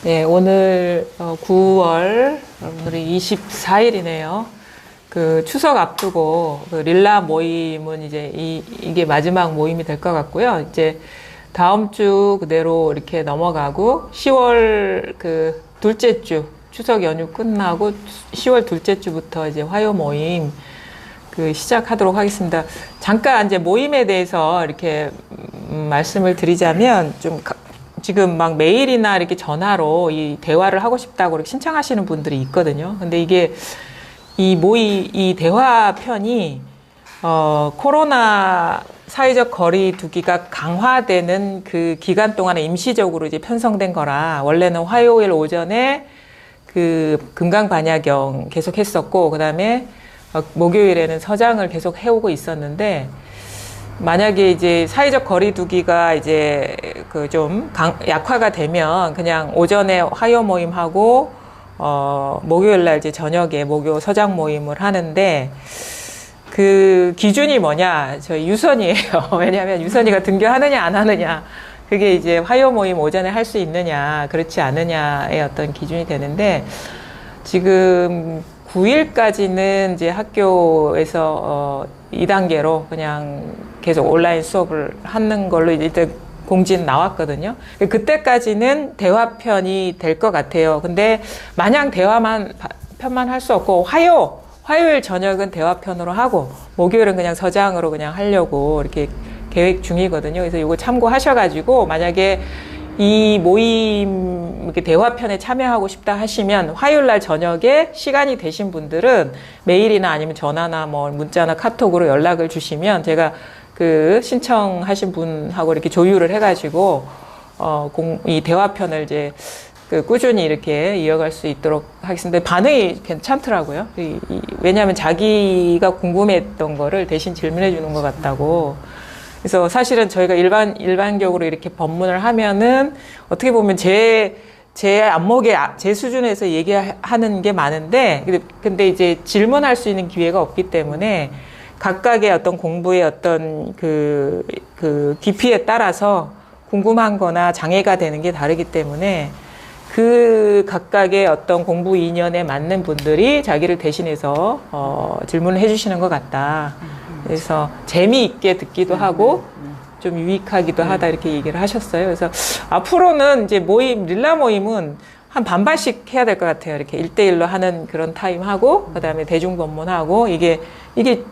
네, 오늘 9월 오늘이 24일이네요. 그 추석 앞두고 그 릴라 모임은 이제 이게 마지막 모임이 될 것 같고요. 이제 다음 주 그대로 이렇게 넘어가고 10월 그 둘째 주 추석 연휴 끝나고 10월 둘째 주부터 이제 화요 모임 그 시작하도록 하겠습니다. 잠깐 이제 모임에 대해서 이렇게 말씀을 드리자면 좀 지금 막 메일이나 이렇게 전화로 이 대화를 하고 싶다고 이렇게 신청하시는 분들이 있거든요. 근데 이게 이 대화편이 코로나 사회적 거리 두기가 강화되는 그 기간 동안에 임시적으로 이제 편성된 거라 원래는 화요일 오전에 그 금강반야경 계속 했었고 그다음에 목요일에는 서장을 계속 해오고 있었는데 만약에 이제 사회적 거리 두기가 이제 그 좀 약화가 되면 그냥 오전에 화요 모임하고 목요일 날 이제 저녁에 목요 서장 모임을 하는데 그 기준이 뭐냐? 저희 유선이에요. 왜냐하면 유선이가 등교하느냐 안 하느냐 그게 이제 화요 모임 오전에 할 수 있느냐 그렇지 않느냐의 어떤 기준이 되는데 지금 9일까지는 이제 학교에서 2단계로 그냥 계속 온라인 수업을 하는 걸로 이제 공지는 나왔거든요. 그때까지는 대화편이 될 것 같아요. 근데 마냥 편만 할 수 없고 화요일 저녁은 대화편으로 하고 목요일은 그냥 서장으로 그냥 하려고 이렇게 계획 중이거든요. 그래서 이거 참고하셔가지고 만약에 이 모임 이렇게 대화편에 참여하고 싶다 하시면 화요일 날 저녁에 시간이 되신 분들은 메일이나 아니면 전화나 뭐 문자나 카톡으로 연락을 주시면 제가 그 신청하신 분하고 이렇게 조율을 해가지고 이 대화편을 이제 그 꾸준히 이렇게 이어갈 수 있도록 하겠습니다. 반응이 괜찮더라고요. 왜냐하면 자기가 궁금했던 거를 대신 질문해 주는 것 같다고. 그래서 사실은 저희가 일반적으로 이렇게 법문을 하면은 어떻게 보면 제 안목에 제 수준에서 얘기하는 게 많은데 근데 이제 질문할 수 있는 기회가 없기 때문에 각각의 어떤 공부의 어떤 그 깊이에 따라서 궁금한 거나 장애가 되는 게 다르기 때문에 그 각각의 어떤 공부 인연에 맞는 분들이 자기를 대신해서 질문을 해주시는 것 같다. 그래서 재미있게 듣기도 하고 좀 유익하기도 하다 이렇게 얘기를 하셨어요. 그래서 앞으로는 이제 릴라 모임은 한 반반씩 해야 될 것 같아요. 이렇게 1대1로 하는 그런 타임 하고 그다음에 대중 법문하고 이게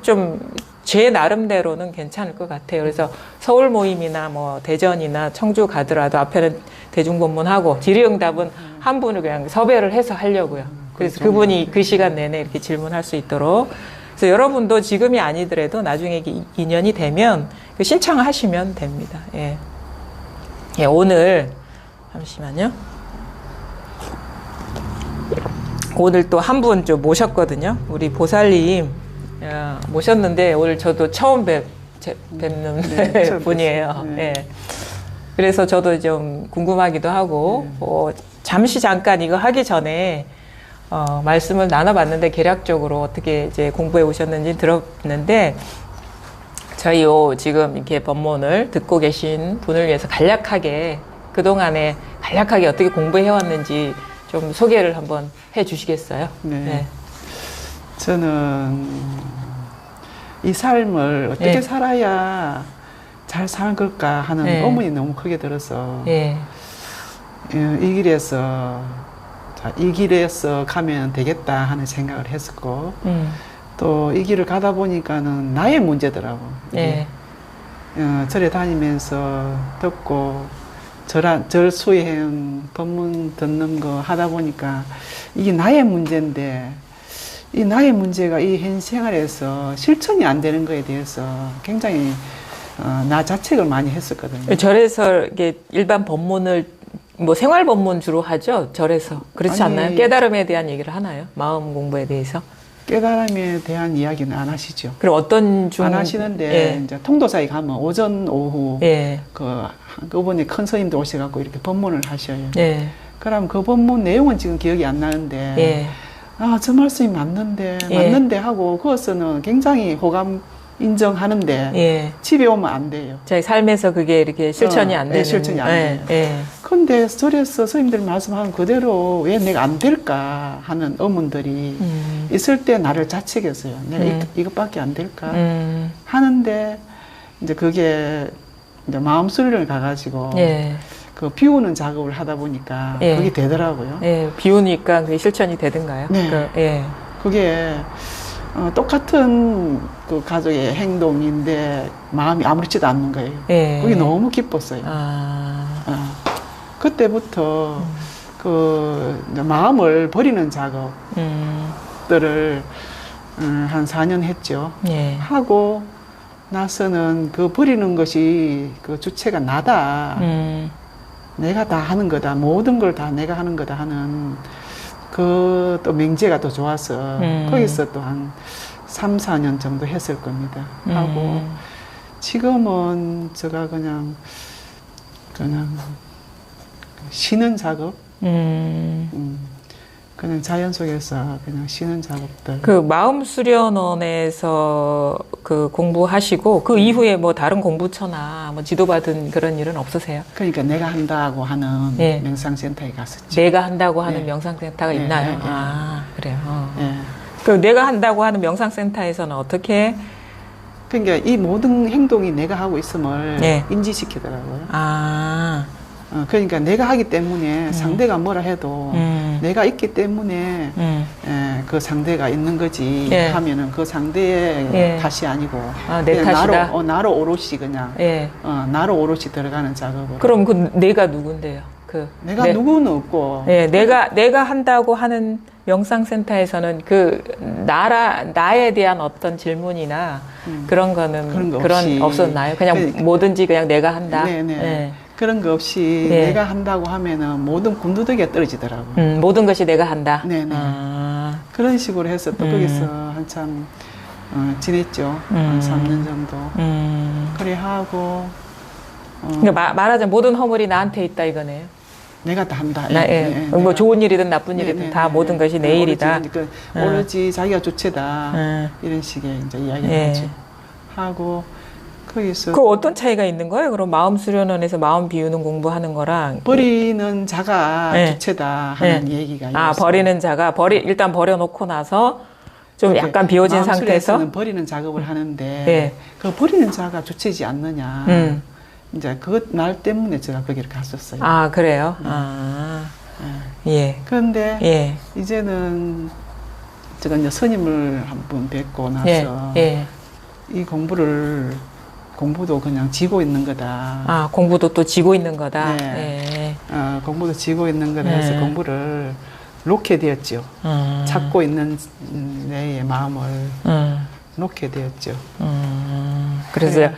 좀 제 나름대로는 괜찮을 것 같아요. 그래서 서울 모임이나 뭐 대전이나 청주 가더라도 앞에는 대중 법문하고 질의응답은 한 분을 그냥 섭외를 해서 하려고요. 그래서 그분이 그 시간 내내 이렇게 질문할 수 있도록. 그래서 여러분도 지금이 아니더라도 나중에 인연이 되면 신청하시면 됩니다. 예. 예, 오늘 잠시만요. 오늘 또 한 분 좀 모셨거든요. 우리 보살님 모셨는데 오늘 저도 처음 뵙는 네, 분이에요. 네. 예. 그래서 저도 좀 궁금하기도 하고 잠시 잠깐 이거 하기 전에 말씀을 나눠봤는데 개략적으로 어떻게 이제 공부해 오셨는지 들었는데 저희 지금 이렇게 법문을 듣고 계신 분을 위해서 간략하게 그동안에 간략하게 어떻게 공부해 왔는지 좀 소개를 한번 해 주시겠어요? 네. 네. 저는 이 삶을 어떻게 네. 살아야 잘 사는 걸까 하는 네. 의문이 너무 크게 들어서 예. 이 길에서 가면 되겠다 하는 생각을 했었고 또 이 길을 가다 보니까는 나의 문제더라고. 예. 절에 다니면서 듣고 절 수행 법문 듣는 거 하다 보니까 이게 나의 문제인데 이 나의 문제가 이 현 생활에서 실천이 안 되는 거에 대해서 굉장히 나 자책을 많이 했었거든요. 절에서 이게 일반 법문을 뭐 생활 법문 주로 하죠? 절에서 그렇지 아니, 않나요? 깨달음에 대한 얘기를 하나요? 마음 공부에 대해서? 깨달음에 대한 이야기는 안 하시죠. 그럼 어떤 안 하시는데 예. 이제 통도사에 가면 오전 오후 예. 그분이 큰 스님들 오셔갖고 이렇게 법문을 하셔요. 예. 그럼 그 법문 내용은 지금 기억이 안 나는데 예. 저 말씀이 맞는데 하고 그것은 굉장히 호감 인정하는데 예. 집에 오면 안 돼요. 자기 삶에서 그게 이렇게 실천이 안 되는. 실천이 안 돼요. 예. 근데 절에서 스님들 말씀하는 그대로 왜 내가 안 될까 하는 의문들이 있을 때 나를 자책했어요. 내가 이것밖에 안 될까 하는데 이제 그게 이제 마음 수련을 가가지고 예. 그 비우는 작업을 하다 보니까 예. 그게 되더라고요. 예. 비우니까 그게 실천이 되든가요? 네. 예. 그게 똑같은 그 가족의 행동인데 마음이 아무렇지도 않는 거예요. 예. 그게 너무 기뻤어요. 아. 그때부터 그 이제 마음을 버리는 작업들을 한 4년 했죠. 예. 하고 나서는 그 버리는 것이 그 주체가 나다. 내가 다 하는 거다. 모든 걸 다 내가 하는 거다 하는 그 또 명제가 또 좋아서 거기서 또 한 3, 4년 정도 했을 겁니다. 하고 지금은 제가 그냥 쉬는 작업, 그냥 자연 속에서 그냥 쉬는 작업들. 그 마음 수련원에서 그 공부하시고 그 이후에 뭐 다른 공부처나 뭐 지도받은 그런 일은 없으세요? 그러니까 내가 한다고 하는 예. 명상센터에 갔었죠. 내가 한다고 하는 예. 명상센터가 예, 있나요? 예, 예. 아, 그래요. 예. 그 내가 한다고 하는 명상센터에서는 어떻게? 그러니까 이 모든 행동이 내가 하고 있음을 예. 인지시키더라고요. 아, 그러니까 내가 하기 때문에 상대가 뭐라 해도 내가 있기 때문에 그 상대가 있는 거지 예. 하면은 그 상대의 예. 탓이 아니고 아, 내 그냥 탓이다? 나로 오롯이 그냥 예. 나로 오롯이 들어가는 작업을. 그럼 그 내가 누군데요? 내가 누구는 없고. 예, 내가 한다고 하는 명상센터에서는 그 나에 대한 어떤 질문이나 그런 거는 그런 거 없이. 없었나요? 그냥 그러니까, 뭐든지 그냥 내가 한다. 네네. 예. 그런 거 없이 예. 내가 한다고 하면은 모든 군두더기가 떨어지더라고요. 모든 것이 내가 한다. 네네. 아, 그런 식으로 해서 또 거기서 한참 지냈죠. 한 3년 정도. 그래 하고 그러니까 말하자면 모든 허물이 나한테 있다 이거네요. 내가 다 한다. 예. 뭐 좋은 일이든 나쁜 일이든 다 모든 것이 내 일이다. 그러니까 오로지 자기가 주체다. 이런 식의 이제 이야기를 예. 하죠. 하고 거기서 그 어떤 차이가 있는 거예요? 그럼 마음 수련원에서 마음 비우는 공부하는 거랑 버리는 자가 예. 주체다 하는 얘기가 있어요. 버리는 자가 일단 버려놓고 나서 좀 이렇게 약간 비워진 마음 상태에서 수련에서는 버리는 작업을 하는데 예. 그 버리는 자가 주체지 않느냐. 이제 그것 날 때문에 제가 거기를 갔었어요. 아, 그래요? 예. 그런데 예. 이제는 제가 이제 스님을 한 번 뵙고 나서 예. 이 공부도 그냥 지고 있는 거다. 아, 공부도 또 지고 있는 거다. 네. 공부도 지고 있는 거다 해서 공부를 놓게 되었죠. 찾고 있는 내 마음을 놓게 되었죠. 그래서 예.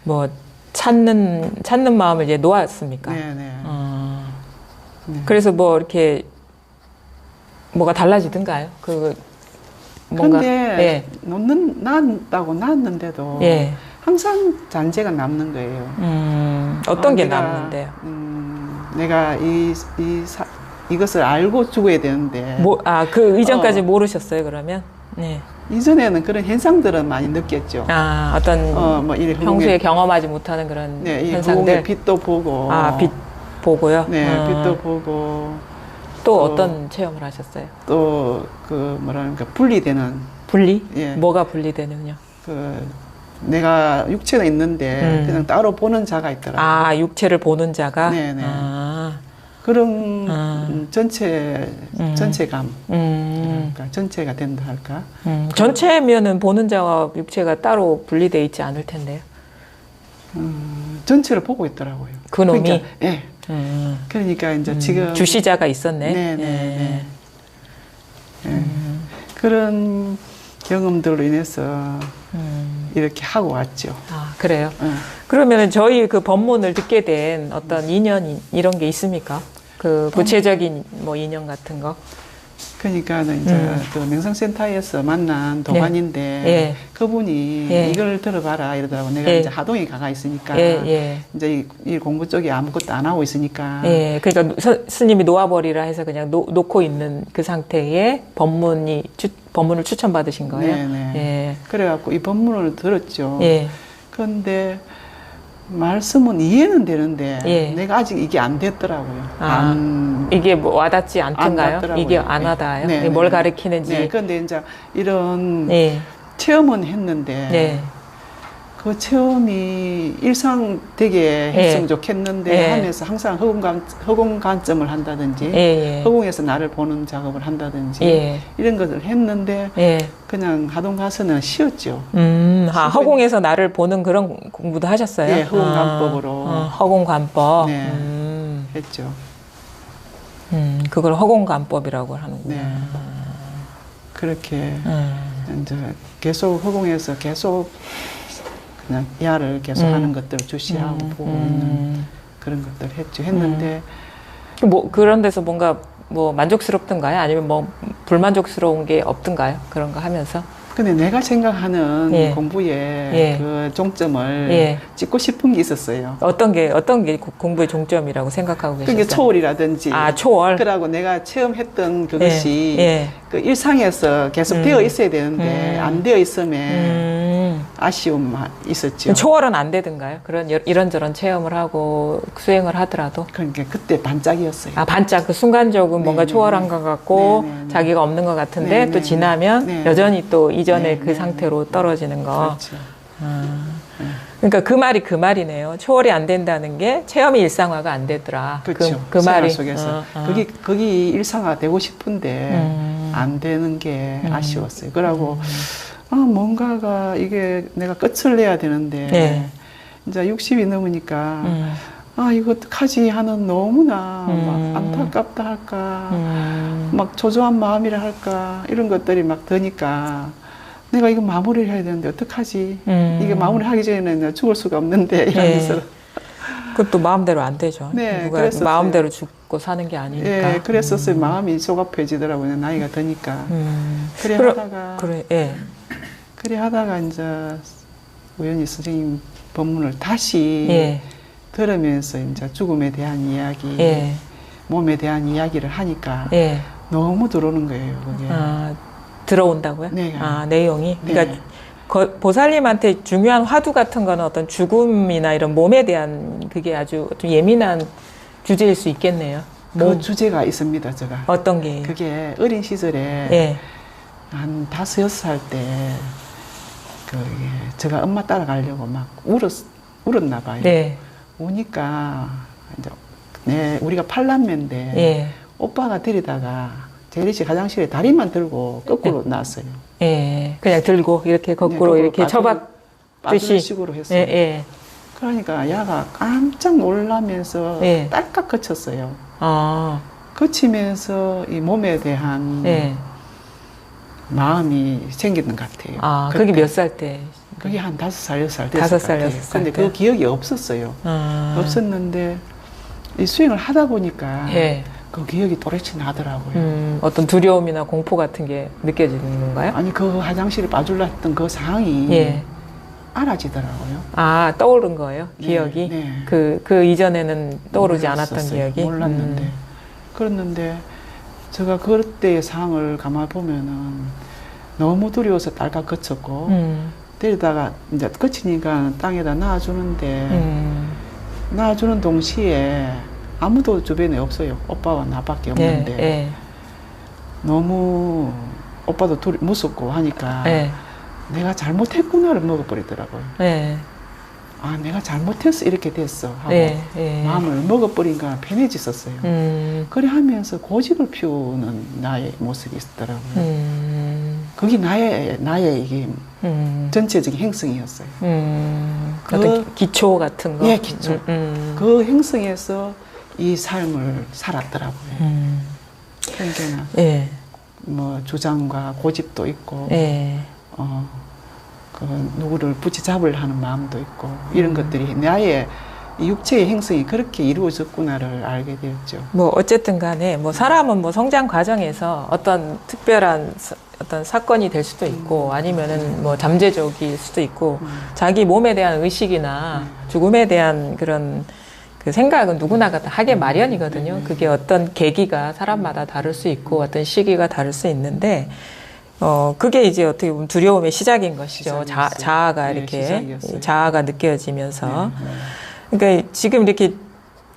뭐 찾는 마음을 이제 놓았습니까? 네네. 네. 그래서 뭐 이렇게 뭐가 달라지던가요? 뭔가 근데 낳는다고 낳았는데도 예. 항상 잔재가 남는 거예요. 어떤 게 남는데요? 내가 이것을 알고 죽어야 되는데. 그 이전까지 모르셨어요, 그러면? 네. 이전에는 그런 현상들은 많이 느꼈죠. 어떤 뭐 평소에 경험하지 못하는 그런 이 현상들. 빛도 보고. 빛 보고요? 네, 빛도 보고. 또 어떤 체험을 하셨어요? 또, 뭐랄까, 분리되는. 분리? 예. 뭐가 분리되는요? 내가 육체가 있는데 그냥 따로 보는 자가 있더라고요. 육체를 보는 자가? 네네. 그런 전체감. 그러니까 전체가 된다 할까? 전체면은 보는 자와 육체가 따로 분리되어 있지 않을 텐데요. 전체를 보고 있더라고요. 그놈이? 그러니까, 예. 그러니까 이제 지금. 주시자가 있었네. 네네. 그런 경험들로 인해서 이렇게 하고 왔죠. 그래요? 그러면 저희 그 법문을 듣게 된 어떤 인연 이런 게 있습니까? 구체적인 뭐 인연 같은 거? 그러니까는 이제 그 명상센터에서 만난 도반인데 예. 그분이 이걸 들어봐라 이러더라고. 내가 이제 하동에 가가 있으니까 이제 이 공부 쪽에 아무것도 안 하고 있으니까. 그러니까 스님이 놓아버리라 해서 그냥 놓고 있는 그 상태에 법문을 추천받으신 거예요. 네네. 그래갖고 이 법문을 들었죠. 그런데 말씀은 이해는 되는데 예. 내가 아직 이게 안 됐더라고요. 아, 이게 뭐 와닿지 않던가요? 닿더라고요. 이게 안 네. 와닿아요? 네, 이게 뭘 네. 가리키는지. 네, 그런데 이제 이런 네. 체험은 했는데 네. 그 체험이 일상되게 했으면 좋겠는데 예. 하면서 항상 허공 관점을 한다든지 예. 허공에서 나를 보는 작업을 한다든지 예. 이런 것을 했는데 예. 그냥 하동 가서는 쉬었죠. 허공에서 나를 보는 그런 공부도 하셨어요? 예, 허공관법으로. 허공관법. 네. 했죠. 그걸 허공관법이라고 하는구나. 네. 그렇게 이제 계속 허공에서 계속 그냥 야를 계속 하는 것들을 주시하고 보고 있는 그런 것들을 했는데 뭐 그런 데서 뭔가 뭐 만족스럽던가요? 아니면 뭐 불만족스러운 게 없던가요? 그런 거 하면서? 근데 내가 생각하는 예. 공부의 예. 그 종점을 예. 찍고 싶은 게 있었어요. 어떤 게 공부의 종점이라고 생각하고 계셨어요? 그게 초월이라든지. 초월. 그러고 내가 체험했던 그것이 예. 그 일상에서 계속 되어 있어야 되는데 안 되어 있음에 아쉬움이 있었죠. 초월은 안 되던가요? 그런 이런저런 체험을 하고 수행을 하더라도. 그러니까 그때 반짝이었어요. 반짝 그 순간적으로 뭔가 네네네. 초월한 것 같고 네네네. 자기가 없는 것 같은데 네네네. 또 지나면 네네. 여전히 또 이전의 그 네네네. 상태로 떨어지는 거. 그렇죠. 그러니까 그 말이 그 말이네요. 초월이 안 된다는 게 체험이 일상화가 안 되더라. 그렇죠. 그 말이 속에서 거기 일상화 되고 싶은데 안 되는 게 아쉬웠어요. 그러고 뭔가가 이게 내가 끝을 내야 되는데 네. 이제 60이 넘으니까 이거 어떡하지 하는 너무나 막 안타깝다 할까 막 초조한 마음이라 할까 이런 것들이 막 드니까 내가 이거 마무리를 해야 되는데 어떡하지 이게 마무리하기 전에는 내가 죽을 수가 없는데 이러면서 네. 그것도 마음대로 안 되죠. 네, 누가 그랬었어요. 마음대로 죽고 사는 게 아니니까. 예, 그랬었어요. 마음이 조급해지더라고요. 나이가 드니까. 그래 하다가 그래 하다가 이제 우연히 선생님 법문을 다시 예. 들으면서 이제 죽음에 대한 이야기, 예. 몸에 대한 이야기를 하니까 예. 너무 들어오는 거예요. 그게. 들어온다고요? 네. 내용이. 네. 그러니까 보살님한테 중요한 화두 같은 거는 어떤 죽음이나 이런 몸에 대한 그게 아주 좀 예민한 주제일 수 있겠네요. 그 주제가 있습니다, 제가. 어떤 게? 그게 어린 시절에 예. 한 5, 6살 때 제가 엄마 따라가려고 막 울었나 봐요. 네. 우니까 이제 우리가 8남매인데 예. 오빠가 데리다가 제일씨 화장실에 다리만 들고 거꾸로 나왔어요. 예. 그냥 들고 이렇게 거꾸로 거꾸로 이렇게 빠지는 처박듯이. 식으로 했어요. 예. 그러니까 야가 깜짝 놀라면서 예. 딸깍 거쳤어요. 아. 거치면서 이 몸에 대한 예. 마음이 생기는 것 같아요. 그게 몇 살 때? 그게 한 5살, 6살 됐을 5살, 것 같아요. 6살 근데 때? 그 기억이 없었어요. 없었는데 이 수행을 하다 보니까 예. 그 기억이 또렷이 나더라고요. 어떤 두려움이나 공포 같은 게 느껴지는 건가요? 아니 그 화장실에 빠질라 했던 그 상황이 예. 알아지더라고요. 떠오른 거예요? 기억이? 네. 그 이전에는 떠오르지 않았던 몰랐었어요. 기억이? 몰랐는데. 그랬는데 제가 그때의 상황을 가만 보면은 너무 두려워서 딸깍 거쳤고 데리다가 이제 거치니까 땅에다 놔주는데 놔주는 동시에 아무도 주변에 없어요. 오빠와 나밖에 없는데 예. 너무 오빠도 무섭고 하니까 예. 내가 잘못했구나를 먹어버리더라고요. 예. 내가 잘못했어 이렇게 됐어 하고 예. 마음을 먹어버린가 편해졌었어요. 그래 하면서 고집을 피우는 나의 모습이 있더라고요. 그게 나의 이게 전체적인 행성이었어요. 어떤 기초 같은 거? 예, 기초. 그 행성에서 이 삶을 살았더라고요. 그러니까 예. 뭐 주장과 고집도 있고 예. 그 누구를 붙잡으려 하는 마음도 있고 이런 것들이 나의 이 육체의 행성이 그렇게 이루어졌구나를 알게 되었죠. 뭐 어쨌든 간에 뭐 사람은 뭐 성장 과정에서 어떤 특별한 어떤 사건이 될 수도 있고 아니면은 뭐 잠재적일 수도 있고 자기 몸에 대한 의식이나 죽음에 대한 그런 그 생각은 누구나 다 하게 마련이거든요. 그게 어떤 계기가 사람마다 다를 수 있고 어떤 시기가 다를 수 있는데 그게 이제 어떻게 보면 두려움의 시작인 것이죠. 시작이었어요. 자아가 네, 이렇게, 시작이었어요. 자아가 느껴지면서. 네. 그러니까 지금 이렇게,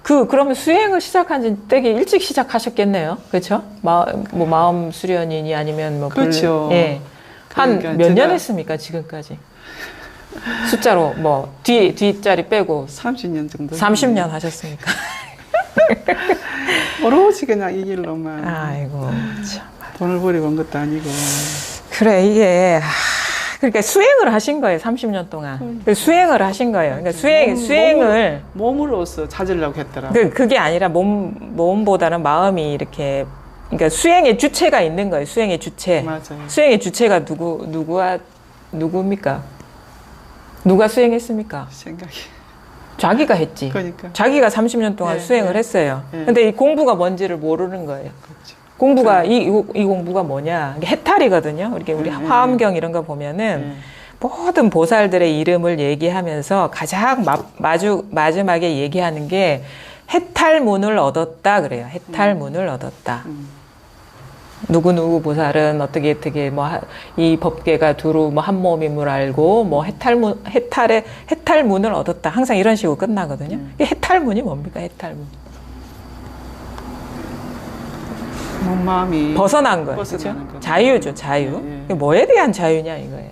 그러면 수행을 시작한 지 되게 일찍 시작하셨겠네요. 그렇죠? 마음 수련이니 아니면 뭐. 그렇죠. 예. 한 그러니까 몇 년 제가- 했습니까, 지금까지? 숫자로, 뭐, 뒷자리 빼고 30년 정도. 30년 하셨습니까? 오로지 그냥 이 길로만 아이고, 참. 돈을 버리고 온 것도 아니고. 그래, 이게, 그러니까 수행을 하신 거예요, 30년 동안. 수행을 하신 거예요. 그러니까 수행을, 몸으로서 찾으려고 했더라고요. 그게 아니라 몸보다는 마음이 이렇게, 그러니까 수행의 주체가 있는 거예요, 수행의 주체. 맞아요. 수행의 주체가 누굽니까? 누가 수행했습니까? 생각이. 자기가 했지. 그러니까. 자기가 30년 동안 네, 수행을 네. 했어요. 네. 근데 이 공부가 뭔지를 모르는 거예요. 그렇죠. 공부가, 이 공부가 뭐냐. 이게 해탈이거든요. 이렇게 우리 네, 화엄경 이런 거 보면은 네. 모든 보살들의 이름을 얘기하면서 가장 마지막에 얘기하는 게 해탈문을 얻었다 그래요. 해탈문을 얻었다. 누구누구 보살은 어떻게 이 법계가 두루 한 몸임을 알고 뭐 해탈문을 얻었다. 항상 이런 식으로 끝나거든요. 이 해탈문이 뭡니까? 해탈문. 몸 마음이 벗어난 거예요. 벗어나는 그렇죠? 거죠. 자유죠, 자유. 네, 네. 이게 뭐에 대한 자유냐 이거예요.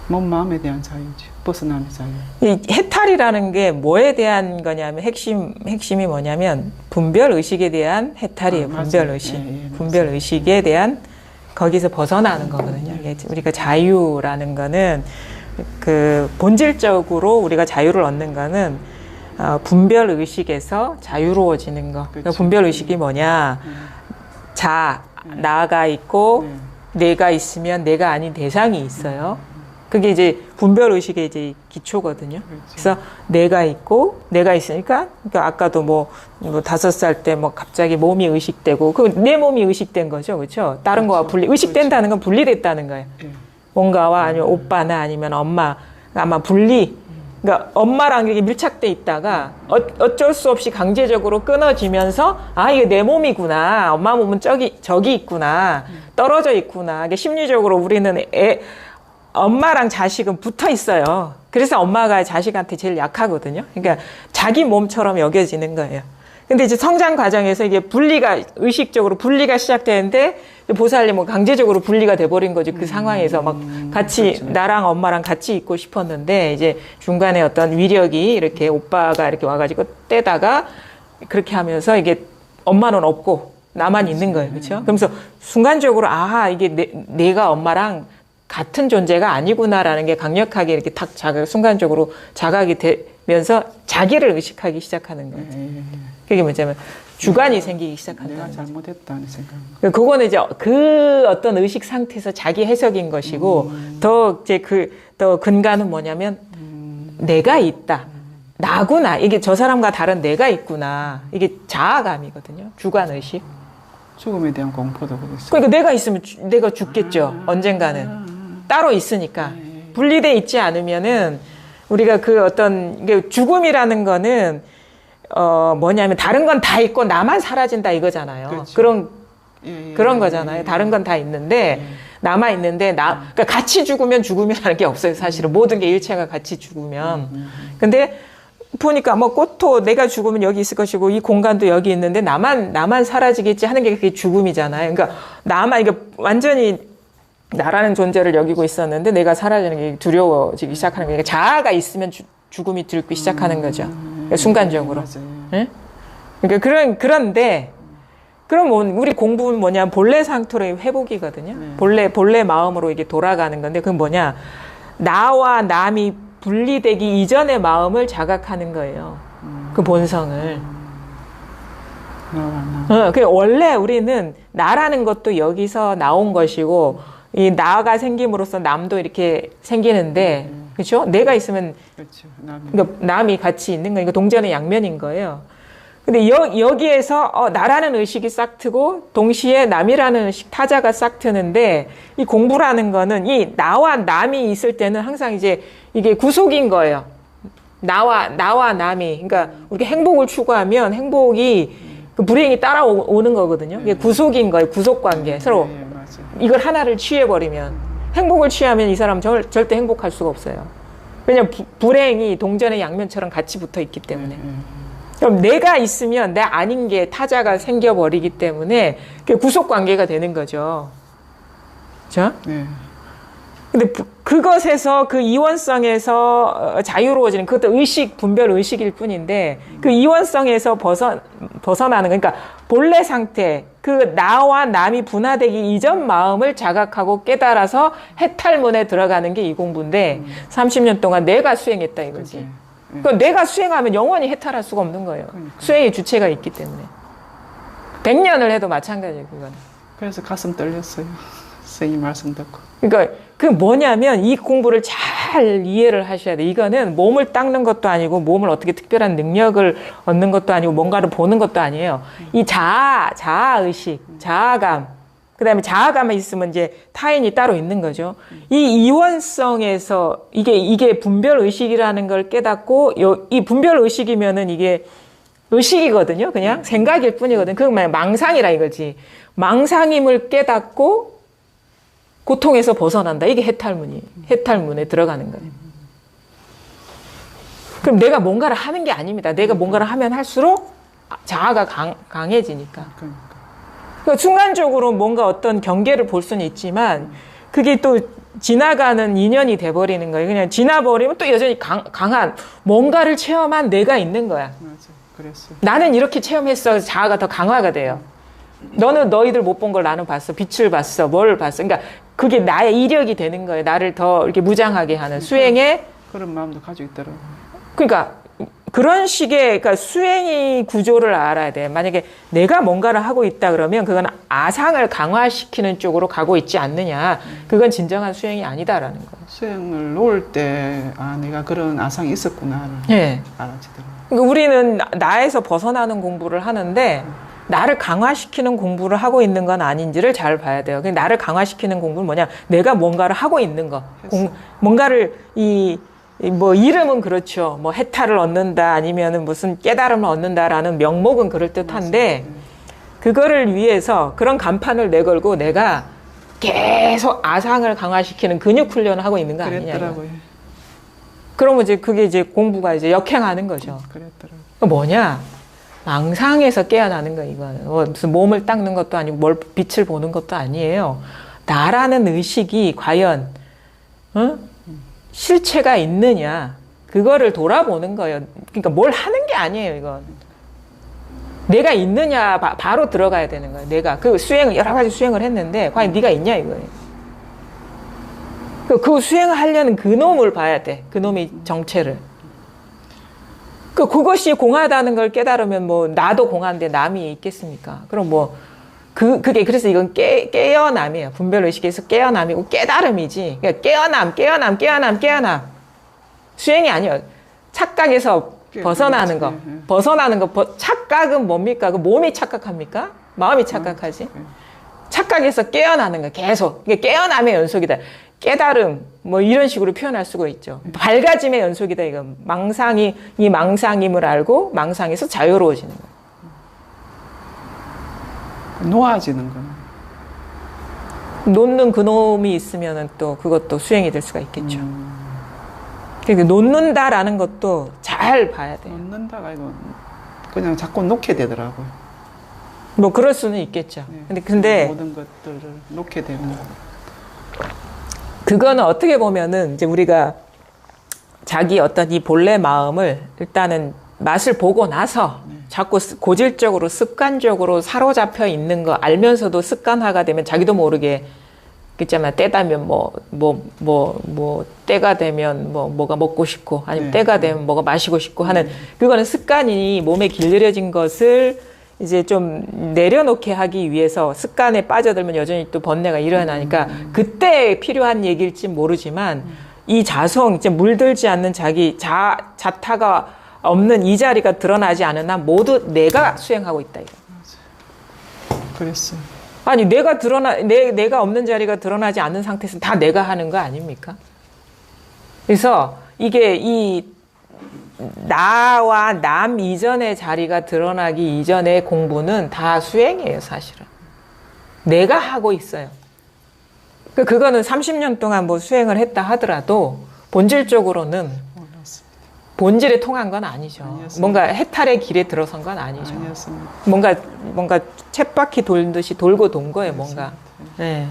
몸 마음에 대한 자유죠. 벗어남의 자유. 이 해탈이라는 게 뭐에 대한 거냐면 핵심이 뭐냐면 분별 의식에 대한 해탈이에요. 맞아요. 분별 의식. 예, 예, 분별 의식에 대한 거기서 벗어나는 거거든요. 이게 우리가 자유라는 거는 그 본질적으로 우리가 자유를 얻는 거는 분별 의식에서 자유로워지는 거. 그러니까 그렇죠. 분별 의식이 뭐냐? 나가 있고 내가 있으면 내가 아닌 대상이 있어요. 그게 이제 분별 의식의 이제 기초거든요. 그렇죠. 그래서 내가 있고 내가 있으니까 그러니까 아까도 뭐 5살 때 뭐 갑자기 몸이 의식되고 그 내 몸이 의식된 거죠, 그렇죠? 다른 거와 분리 의식된다는 건 분리됐다는 거예요. 예. 뭔가와 아니면 오빠나 아니면 엄마 아마 분리. 그러니까 엄마랑 이렇게 밀착돼 있다가 어쩔 수 없이 강제적으로 끊어지면서 이게 내 몸이구나. 엄마 몸은 저기 있구나. 떨어져 있구나. 이게 심리적으로 우리는 엄마랑 자식은 붙어 있어요. 그래서 엄마가 자식한테 제일 약하거든요. 그러니까 자기 몸처럼 여겨지는 거예요. 근데 이제 성장 과정에서 이게 의식적으로 분리가 시작되는데 보살님은 강제적으로 분리가 돼버린 거죠. 그 상황에서 막 같이, 그렇죠. 나랑 엄마랑 같이 있고 싶었는데 이제 중간에 어떤 위력이 이렇게 오빠가 이렇게 와가지고 떼다가 그렇게 하면서 이게 엄마는 없고 나만 있는 거예요. 그렇죠? 그러면서 순간적으로 이게 내가 엄마랑 같은 존재가 아니구나라는 게 강력하게 이렇게 순간적으로 자각이 되면서 자기를 의식하기 시작하는 거예요. 그게 뭐냐면 주관이 생기기 시작한다. 내가 잘못했다는 생각. 그거는 이제 그 어떤 의식 상태에서 자기 해석인 것이고 더 근간은 뭐냐면 내가 있다. 나구나. 이게 저 사람과 다른 내가 있구나. 이게 자아감이거든요. 주관 의식. 죽음에 대한 공포도 그랬어요. 그러니까 내가 있으면 내가 죽겠죠. 언젠가는. 따로 있으니까. 분리돼 있지 않으면은 우리가 그 어떤 이게 죽음이라는 거는 뭐냐면 다른 건 다 있고 나만 사라진다 이거잖아요. 그렇죠. 그런 거잖아요. 다른 건 다 있는데 남아 있는데 그러니까 같이 죽으면 게 없어요. 사실은 모든 게 일체가 같이 죽으면. 근데 보니까 뭐 꽃도 내가 죽으면 여기 있을 것이고 이 공간도 여기 있는데 나만 사라지겠지 하는 게 그게 죽음이잖아요. 그러니까 이게 완전히 나라는 존재를 여기고 있었는데 내가 사라지는 게 두려워지기 시작하는 거니까 자아가 있으면 죽음이 들기 시작하는 거죠. 그러니까 순간적으로. 네? 그러니까 그런데 그럼 우리 공부는 뭐냐 본래 상태로의 회복이거든요. 본래 마음으로 이게 돌아가는 건데 그건 뭐냐 나와 남이 분리되기 이전의 마음을 자각하는 거예요. 그 본성을. 원래 우리는 나라는 것도 여기서 나온 것이고 이 나가 생김으로써 남도 이렇게 생기는데 그렇죠? 내가 있으면 그렇죠. 그러니까 남이 같이 있는 거니까 동전의 양면인 거예요. 근데 여기에서 나라는 의식이 싹 트고 동시에 남이라는 의식 타자가 싹 트는데 이 공부라는 거는 이 나와 남이 있을 때는 항상 이제 이게 구속인 거예요. 나와 남이 그러니까 우리가 행복을 추구하면 행복이 그 불행이 따라오는 거거든요. 이게 구속인 거예요. 구속 관계 서로 이걸 하나를 취해버리면, 행복을 취하면 이 사람 절대 행복할 수가 없어요. 왜냐면 불행이 동전의 양면처럼 같이 붙어 있기 때문에. 그럼 내가 있으면 내 아닌 게 타자가 생겨버리기 때문에 그게 구속관계가 되는 거죠. 그렇죠? 네. 근데 그것에서 그 이원성에서 자유로워지는 그것도 의식, 분별 의식일 뿐인데 그 이원성에서 벗어나는 그러니까 본래 상태, 그 나와 남이 분화되기 이전 마음을 자각하고 깨달아서 해탈문에 들어가는 게 이 공부인데 30년 동안 내가 수행했다 이거지. 그게, 그러니까 내가 수행하면 영원히 해탈할 수가 없는 거예요. 그러니까. 수행의 주체가 있기 때문에. 100년을 해도 마찬가지예요, 그건. 그래서 가슴 떨렸어요. 선생님 말씀 듣고. 그러니까 그 뭐냐면 이 공부를 잘 이해를 하셔야 돼. 이거는 몸을 닦는 것도 아니고 몸을 어떻게 특별한 능력을 얻는 것도 아니고 뭔가를 보는 것도 아니에요. 이 자아의식, 자아감. 그 다음에 자아감에 있으면 이제 타인이 따로 있는 거죠. 이 이원성에서 이게 분별의식이라는 걸 깨닫고 이 분별의식이면은 이게 의식이거든요. 그냥 생각일 뿐이거든. 그건 망상이라 이거지. 망상임을 깨닫고 고통에서 벗어난다. 이게 해탈문에 들어가는 거예요. 그럼 내가 뭔가를 하는 게 아닙니다. 내가 뭔가를 하면 할수록 자아가 강해지니까. 그러니까 순간적으로 뭔가 어떤 경계를 볼 수는 있지만 그게 또 지나가는 인연이 돼버리는 거예요. 그냥 지나버리면 또 여전히 강한 뭔가를 체험한 내가 있는 거야. 맞아. 그랬어요. 나는 이렇게 체험했어. 자아가 더 강화가 돼요. 너희들 못 본 걸 나는 봤어. 빛을 봤어. 뭘 봤어. 그러니까 그게 나의 이력이 되는 거예요. 나를 더 이렇게 무장하게 하는 수행의 그런 마음도 가지고 있더라고요. 그러니까 그런 식의 그러니까 수행의 구조를 알아야 돼. 만약에 내가 뭔가를 하고 있다 그러면 그건 아상을 강화시키는 쪽으로 가고 있지 않느냐. 그건 진정한 수행이 아니다라는 거예요. 수행을 놓을 때 내가 그런 아상이 있었구나를 예. 알아지더라고요. 그러니까 우리는 나에서 벗어나는 공부를 하는데 나를 강화시키는 공부를 하고 있는 건 아닌지를 잘 봐야 돼요. 나를 강화시키는 공부는 뭐냐? 내가 뭔가를 하고 있는 거. 뭔가를 뭐 이름은 그렇죠. 뭐 해탈을 얻는다 아니면은 무슨 깨달음을 얻는다라는 명목은 그럴 듯한데 그거를 위해서 그런 간판을 내걸고 내가 계속 아상을 강화시키는 근육 훈련을 하고 있는 거 아니냐. 그랬더라고요. 그러면 이제 그게 이제 공부가 이제 역행하는 거죠. 그랬더라고요. 뭐냐? 망상에서 깨어나는 거 이거는 무슨 몸을 닦는 것도 아니고 뭘 빛을 보는 것도 아니에요. 나라는 의식이 과연 실체가 있느냐 그거를 돌아보는 거예요. 그러니까 뭘 하는 게 아니에요. 이건 내가 있느냐 바로 들어가야 되는 거예요. 내가 그 수행을 여러 가지 수행을 했는데 과연 네가 있냐 이거예요. 그 수행을 하려는 그놈을 봐야 돼. 그놈의 정체를. 그것이 공하다는 걸 깨달으면 뭐 나도 공한데 남이 있겠습니까? 그럼 뭐 그게 그래서 이건 깨어남이에요. 분별의식에서 깨어남이고 깨달음이지. 그러니까 깨어남. 수행이 아니에요. 착각에서 벗어나는 거. 벗어나는 거. 착각은 뭡니까? 그 몸이 착각합니까? 마음이 착각하지. 착각에서 깨어나는 거 계속. 이게 깨어남의 연속이다. 깨달음 뭐 이런 식으로 표현할 수가 있죠. 밝아짐의 연속이다 이건. 망상이 이 망상임을 알고 망상에서 자유로워지는 거예요. 놓아지는 거는. 놓는 그놈이 있으면은 또 그것도 수행이 될 수가 있겠죠. 그러니까 놓는다라는 것도 잘 봐야 돼요. 놓는다가 이거 그냥 자꾸 놓게 되더라고요. 뭐 그럴 수는 있겠죠. 근데 모든 것들을 놓게 되는 거. 그거는 어떻게 보면은 이제 우리가 자기 어떤 이 본래 마음을 일단은 맛을 보고 나서 자꾸 고질적으로 습관적으로 사로잡혀 있는 거 알면서도 습관화가 되면 자기도 모르게 있잖아요. 때다면 때가 되면 뭐가 먹고 싶고 아니면 때가 되면 뭐가 마시고 싶고 하는 그거는 습관이 몸에 길들여진 것을 이제 좀 내려놓게 하기 위해서 습관에 빠져들면 여전히 또 번뇌가 일어나니까 그때 필요한 얘기일지 모르지만 이 자성, 이제 물들지 않는 자기 자타가 없는 이 자리가 드러나지 않은 한 모두 내가 수행하고 있다 이거. 그랬어요. 아니 내가 없는 자리가 드러나지 않는 상태에서 다 내가 하는 거 아닙니까? 그래서 이게 이 나와 남 이전의 자리가 드러나기 이전의 공부는 다 수행이에요, 사실은. 내가 하고 있어요. 그거는 30년 동안 뭐 수행을 했다 하더라도 본질적으로는 몰랐습니다. 본질에 통한 건 아니죠. 아니었습니다. 뭔가 해탈의 길에 들어선 건 아니죠. 아니었습니다. 뭔가 쳇바퀴 돌듯이 돌고 돈 거예요, 뭔가. 네.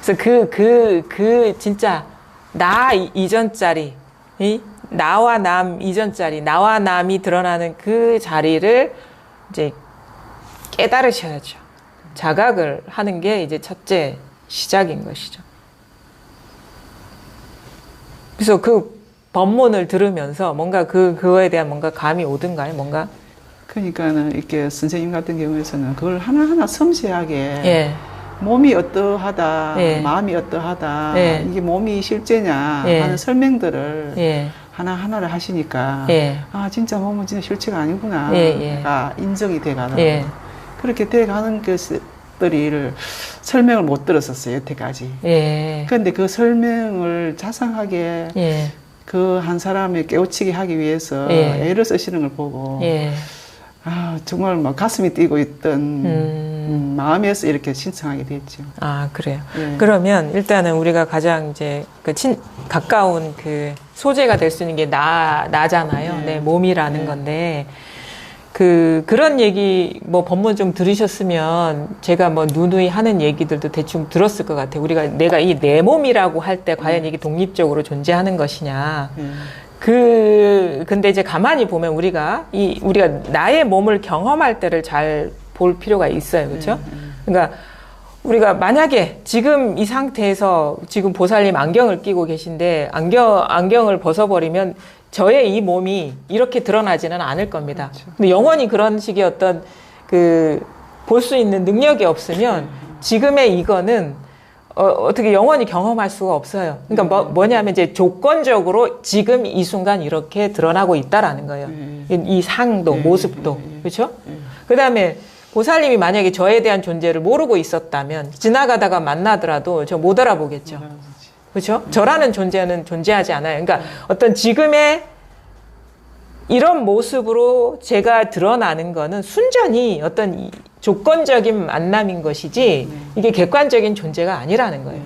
그래서 진짜 나 이전짜리, 나와 남 이전짜리, 나와 남이 드러나는 그 자리를 이제 깨달으셔야죠. 자각을 하는 게 이제 첫째 시작인 것이죠. 그래서 그 법문을 들으면서 뭔가 그거에 대한 뭔가 감이 오든가요? 뭔가? 그러니까는 이렇게 선생님 같은 경우에서는 그걸 하나하나 섬세하게 예. 몸이 어떠하다, 예. 마음이 어떠하다, 예. 이게 몸이 실제냐 예. 하는 설명들을 예. 하나하나를 하시니까 예. 아 진짜 몸은 진짜 실체가 아니구나 예. 가 인정이 돼가는 예. 그렇게 돼가는 것들을 설명을 못 들었었어요 여태까지. 예. 그런데 그 설명을 자상하게 예. 그 한 사람을 깨우치게 하기 위해서 예. 애를 쓰시는 걸 보고 예. 아 정말 막 가슴이 뛰고 있던 마음에서 이렇게 신청하게 됐죠. 아, 그래요. 예. 그러면 일단은 우리가 가장 이제 가까운 그 소재가 될 수 있는 게 나잖아요. 예. 내 몸이라는 예. 건데. 그런 얘기, 뭐, 법문 좀 들으셨으면, 제가 뭐, 누누이 하는 얘기들도 대충 들었을 것 같아요. 내가 이 내 몸이라고 할 때, 과연 이게 독립적으로 존재하는 것이냐. 근데 이제 가만히 보면 우리가 나의 몸을 경험할 때를 잘 볼 필요가 있어요. 그렇죠? 그러니까, 우리가 만약에 지금 이 상태에서 지금 보살님 안경을 끼고 계신데, 안경을 벗어버리면, 저의 이 몸이 이렇게 드러나지는 않을 겁니다. 그렇죠. 근데 영원히 그런 식의 어떤 볼 수 있는 능력이 없으면 지금의 이거는 어떻게 영원히 경험할 수가 없어요. 그러니까 뭐냐면 이제 조건적으로 지금 이 순간 이렇게 드러나고 있다라는 거예요. 이 상도, 모습도. 그렇죠? 그다음에 보살님이 만약에 저에 대한 존재를 모르고 있었다면 지나가다가 만나더라도 저 못 알아보겠죠. 그렇죠? 저라는 존재는 존재하지 않아요. 그러니까 어떤 지금의 이런 모습으로 제가 드러나는 거는 순전히 어떤 조건적인 만남인 것이지 이게 객관적인 존재가 아니라는 거예요.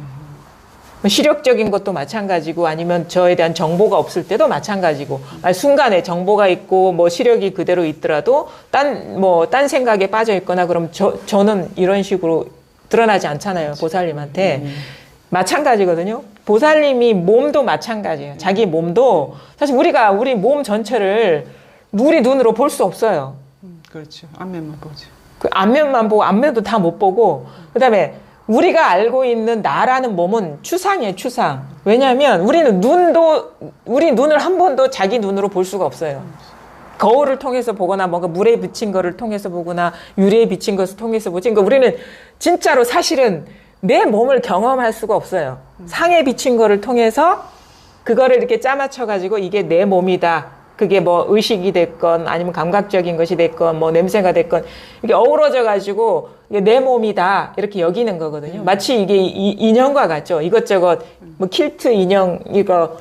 시력적인 것도 마찬가지고 아니면 저에 대한 정보가 없을 때도 마찬가지고 순간에 정보가 있고 뭐 시력이 그대로 있더라도 딴 생각에 빠져 있거나 그럼 저는 이런 식으로 드러나지 않잖아요. 보살님한테. 마찬가지거든요. 보살님이 몸도 마찬가지예요. 자기 몸도 사실 우리 몸 전체를 우리 눈으로 볼 수 없어요. 그렇죠. 앞면만 보죠. 그 앞면만 보고 앞면도 다 못 보고 그다음에 우리가 알고 있는 나라는 몸은 추상이에요. 추상. 왜냐하면 우리 눈을 한 번도 자기 눈으로 볼 수가 없어요. 거울을 통해서 보거나 뭔가 물에 비친 거를 통해서 보거나 유리에 비친 것을 통해서 보지. 그러니까 우리는 진짜로 사실은 내 몸을 경험할 수가 없어요. 상에 비친 거를 통해서 그거를 이렇게 짜맞춰가지고 이게 내 몸이다. 그게 뭐 의식이 됐건 아니면 감각적인 것이 됐건 뭐 냄새가 됐건 이게 어우러져가지고 이게 내 몸이다. 이렇게 여기는 거거든요. 마치 이게 인형과 같죠. 이것저것 뭐 킬트 인형 이거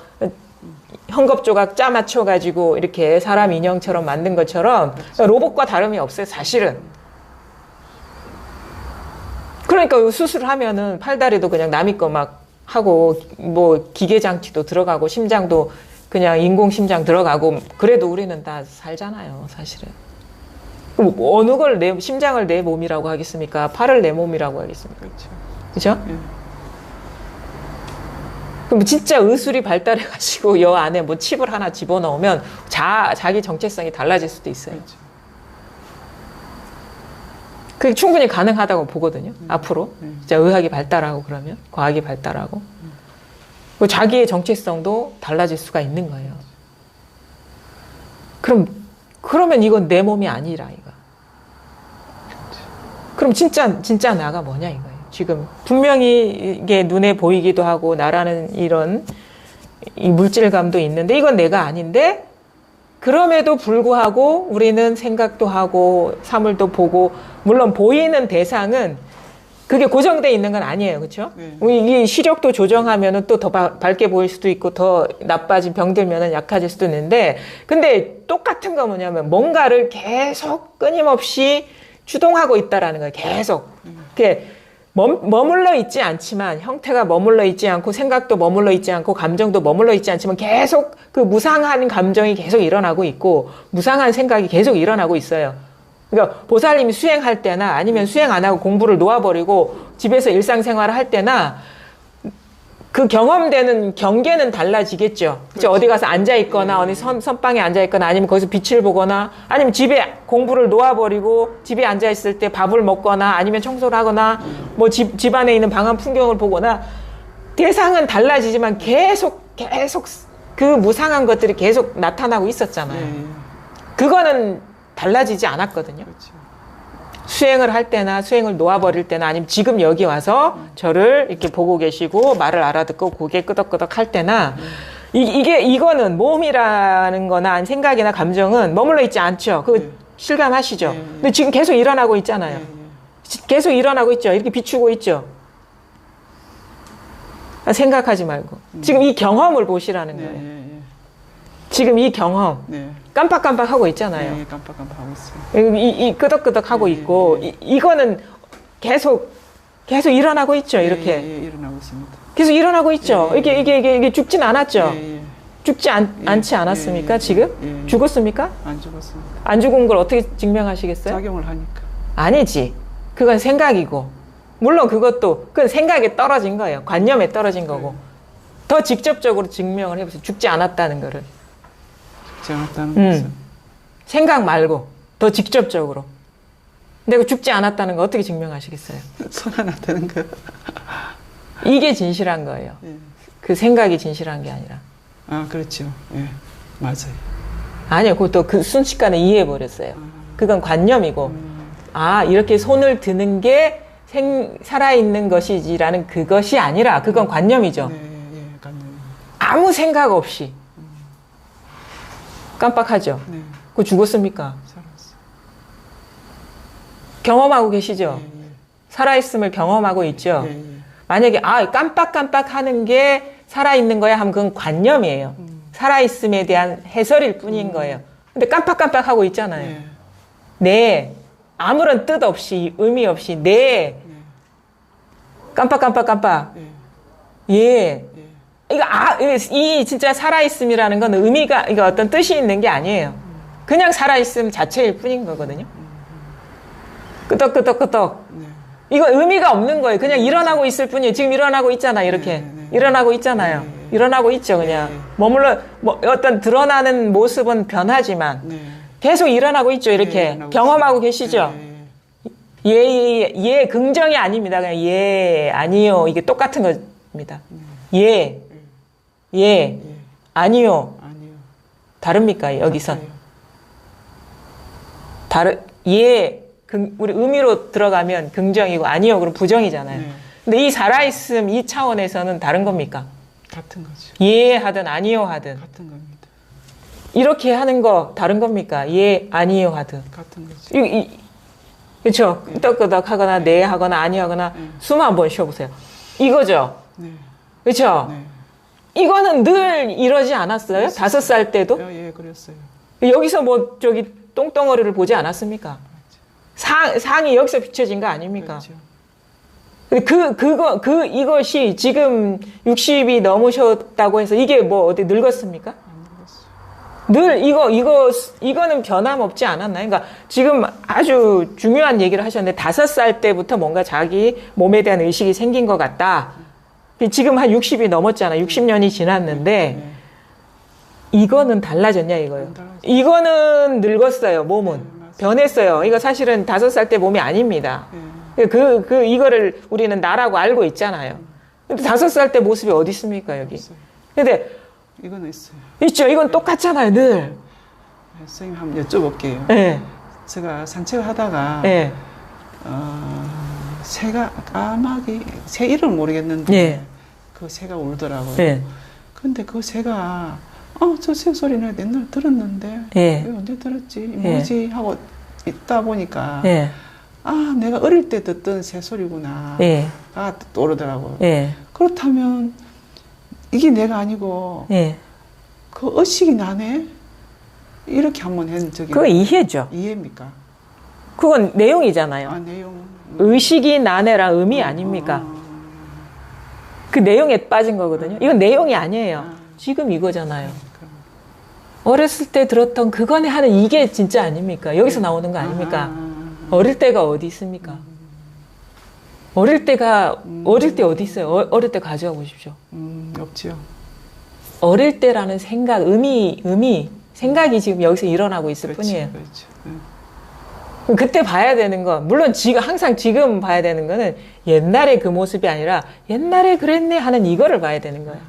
헝겊조각 짜맞춰가지고 이렇게 사람 인형처럼 만든 것처럼 로봇과 다름이 없어요. 사실은. 그러니까 수술을 하면은 팔다리도 그냥 남의 거 막 하고 뭐 기계 장치도 들어가고 심장도 그냥 인공 심장 들어가고 그래도 우리는 다 살잖아요, 사실은. 그럼 어느 걸 심장을 내 몸이라고 하겠습니까? 팔을 내 몸이라고 하겠습니까? 그렇죠. 그죠? 그럼 진짜 의술이 발달해가지고 여 안에 뭐 칩을 하나 집어넣으면 자기 정체성이 달라질 수도 있어요. 그렇죠. 그게 충분히 가능하다고 보거든요. 앞으로 진짜 의학이 발달하고 그러면 과학이 발달하고 그 자기의 정체성도 달라질 수가 있는 거예요. 그러면 이건 내 몸이 아니라 이거. 그럼 진짜 나가 뭐냐 이거예요. 지금 분명히 이게 눈에 보이기도 하고 나라는 이런 이 물질감도 있는데 이건 내가 아닌데. 그럼에도 불구하고 우리는 생각도 하고 사물도 보고 물론 보이는 대상은 그게 고정되어 있는 건 아니에요. 그렇죠? 이 시력도 조정하면은 또 더 밝게 보일 수도 있고 더 나빠진 병들면은 약해질 수도 있는데 근데 똑같은 거 뭐냐면 뭔가를 계속 끊임없이 추동하고 있다라는 거예요. 계속. 머물러 있지 않지만, 형태가 머물러 있지 않고, 생각도 머물러 있지 않고, 감정도 머물러 있지 않지만, 계속 그 무상한 감정이 계속 일어나고 있고, 무상한 생각이 계속 일어나고 있어요. 그러니까 보살님이 수행할 때나 아니면 수행 안 하고 공부를 놓아버리고 집에서 일상생활을 할 때나 그 경험되는 경계는 달라지겠죠. 그렇죠? 어디 가서 앉아있거나, 어디 선방에 앉아있거나, 아니면 거기서 빛을 보거나, 아니면 집에 공부를 놓아버리고 집에 앉아있을 때 밥을 먹거나, 아니면 청소를 하거나, 뭐 집 안에 있는 방한 풍경을 보거나, 대상은 달라지지만 계속 그 무상한 것들이 계속 나타나고 있었잖아요. 네. 그거는 달라지지 않았거든요. 그렇죠. 수행을 할 때나 수행을 놓아버릴 때나 아니면 지금 여기 와서 저를 이렇게 보고 계시고 말을 알아듣고 고개 끄덕끄덕 할 때나 이거는 몸이라는 거나 아니면 생각이나 감정은 머물러 있지 않죠. 그거 실감하시죠? 근데 지금 계속 일어나고 있잖아요. 계속 일어나고 있죠. 이렇게 비추고 있죠. 생각하지 말고. 지금 이 경험을 보시라는 거예요. 지금 이 경험. 깜빡깜빡 하고 있잖아요. 네, 깜빡깜빡 하고 있어요. 이 끄덕끄덕 하고 있고, 이거는 계속 일어나고 있죠, 이렇게. 일어나고 있습니다. 계속 일어나고 있죠. 이게 죽진 않았죠. 죽지 않지 않았습니까, 예. 지금? 죽었습니까? 안 죽었습니다. 안 죽은 걸 어떻게 증명하시겠어요? 작용을 하니까. 아니지. 그건 생각이고. 물론 그건 생각에 떨어진 거예요. 관념에 떨어진 거고. 더 직접적으로 증명을 해보세요. 죽지 않았다는 거를. 죽지 않았다는 것은. 생각 말고 더 직접적으로. 내가 죽지 않았다는 거 어떻게 증명하시겠어요? 손 하나 되는 거. 이게 진실한 거예요. 그 생각이 진실한 게 아니라. 아, 그렇죠. 예, 맞아요. 아니요, 그것도 그 순식간에 이해해버렸어요. 그건 관념이고, 아, 이렇게 손을 드는 게 살아있는 것이지라는 그것이 아니라, 그건 관념이죠. 관념. 아무 생각 없이. 깜빡하죠? 그거 죽었습니까? 살았어. 경험하고 계시죠? 살아있음을 경험하고 있죠? 만약에, 깜빡깜빡 하는 게 살아있는 거야 하면 그건 관념이에요. 살아있음에 대한 해설일 뿐인 거예요. 근데 깜빡깜빡 하고 있잖아요. 네. 아무런 뜻 없이, 의미 없이, 네. 깜빡깜빡. 예. 이 진짜 살아있음이라는 건 의미가, 이거 어떤 뜻이 있는 게 아니에요. 그냥 살아있음 자체일 뿐인 거거든요. 끄덕끄덕끄덕. 이거 의미가 없는 거예요. 그냥 일어나고 있을 뿐이에요. 지금 일어나고 있잖아요. 이렇게. 일어나고 있잖아요. 일어나고 있죠, 그냥. 어떤 드러나는 모습은 변하지만 계속 일어나고 있죠, 이렇게. 경험하고 계시죠? 예, 긍정이 아닙니다. 그냥 예, 아니요. 이게 똑같은 겁니다. 예, 아니요. 다릅니까, 여기선? 우리 의미로 들어가면 긍정이고, 아니요, 그럼 부정이잖아요. 근데 이 살아있음, 이 차원에서는 다른 겁니까? 같은 거죠. 예 하든 아니요 하든. 같은 겁니다. 이렇게 하는 거 다른 겁니까? 예, 아니요 하든. 같은 거죠. 그렇죠. 끄덕끄덕 하거나 네 하거나 아니 하거나 숨 한번 쉬어보세요. 이거죠. 그렇죠. 이거는 늘 이러지 않았어요? 5살 때도? 예, 그랬어요. 여기서 똥덩어리를 보지 않았습니까? 상이 여기서 비춰진 거 아닙니까? 그렇죠. 이것이 지금 60이 넘으셨다고 해서 이게 어디 늙었습니까? 늘 이거는 변함없지 않았나요? 그러니까 지금 아주 중요한 얘기를 하셨는데 5살 때부터 뭔가 자기 몸에 대한 의식이 생긴 것 같다. 지금 한 60이 넘었잖아. 60년이 지났는데 이거는 달라졌냐 이거요. 이거는 늙었어요. 몸은 변했어요. 이거 사실은 5살 때 몸이 아닙니다. 이거를 우리는 나라고 알고 있잖아요. 근데 5살 때 모습이 어디 있습니까 여기? 근데 이거는 있어요. 있죠. 이건 똑같잖아요, 늘. 선생님 한번 여쭤볼게요. 네. 제가 산책을 하다가 네. 새가 까마귀 새 이름 모르겠는데 네. 그 새가 울더라고요. 네. 근데 그 새가 저 새 소리는 옛날 들었는데 네. 왜 언제 들었지? 뭐지? 하고 있다 보니까 네. 내가 어릴 때 듣던 새 소리구나. 네. 떠오르더라고요. 네. 그렇다면 이게 내가 아니고 그 의식이 나네? 이렇게 한번 한 적이 그거 이해죠. 이해입니까? 그건 내용이잖아요. 아, 내용. 의식이 나네라 의미 아닙니까? 그 내용에 빠진 거거든요. 이건 내용이 아니에요. 지금 이거잖아요. 어렸을 때 들었던 그거네 하는 이게 진짜 아닙니까? 여기서 나오는 거 아닙니까? 어릴 때가 어디 있습니까? 어릴 때 어디 있어요? 어릴 때 가져와 보십시오. 없죠. 어릴 때라는 생각, 생각이 지금 여기서 일어나고 있을 그렇지, 뿐이에요. 그렇죠. 그럼 그때 봐야 되는 건, 물론 항상 지금 봐야 되는 거는 옛날에 그 모습이 아니라 옛날에 그랬네 하는 이거를 봐야 되는 거예요.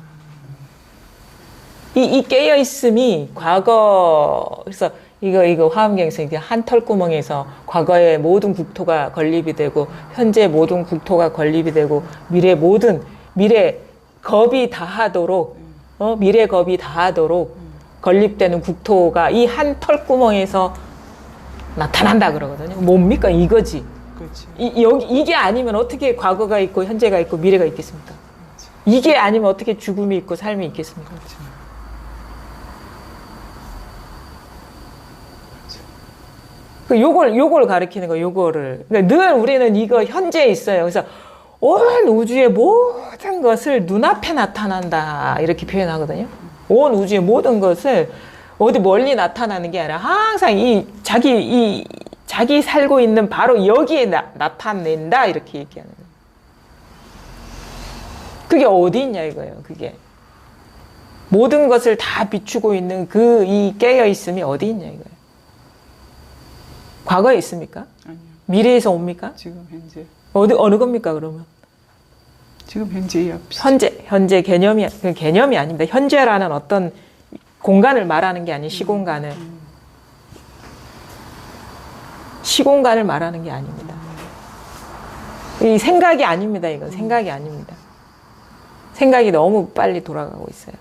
이 깨어있음이 그래서 이거 화엄경에서 이게 한 털구멍에서 과거의 모든 국토가 건립이 되고, 현재 모든 국토가 건립이 되고, 미래 겁이 다하도록, 미래 겁이 다하도록 건립되는 국토가 이 한 털구멍에서 나타난다 그러거든요. 뭡니까? 이거지. 그렇지. 이게 아니면 어떻게 과거가 있고, 현재가 있고, 미래가 있겠습니까? 그렇지. 이게 아니면 어떻게 죽음이 있고, 삶이 있겠습니까? 그렇지. 요걸 가리키는 거예요, 요거를. 그러니까 늘 우리는 이거 현재에 있어요. 그래서 온 우주의 모든 것을 눈앞에 나타난다. 이렇게 표현하거든요. 온 우주의 모든 것을 어디 멀리 나타나는 게 아니라 항상 자기 살고 있는 바로 여기에 나타낸다. 이렇게 얘기하는 거예요. 그게 어디 있냐 이거예요, 그게. 모든 것을 다 비추고 있는 이 깨어있음이 어디 있냐 이거예요. 과거에 있습니까? 아니요. 미래에서 옵니까? 지금 현재. 어느 겁니까, 그러면? 지금 현재의 앞이. 현재 개념이 아닙니다. 현재라는 어떤 공간을 말하는 게 아니에요, 시공간을. 시공간을 말하는 게 아닙니다. 이 생각이 아닙니다, 이건. 생각이 아닙니다. 생각이 너무 빨리 돌아가고 있어요.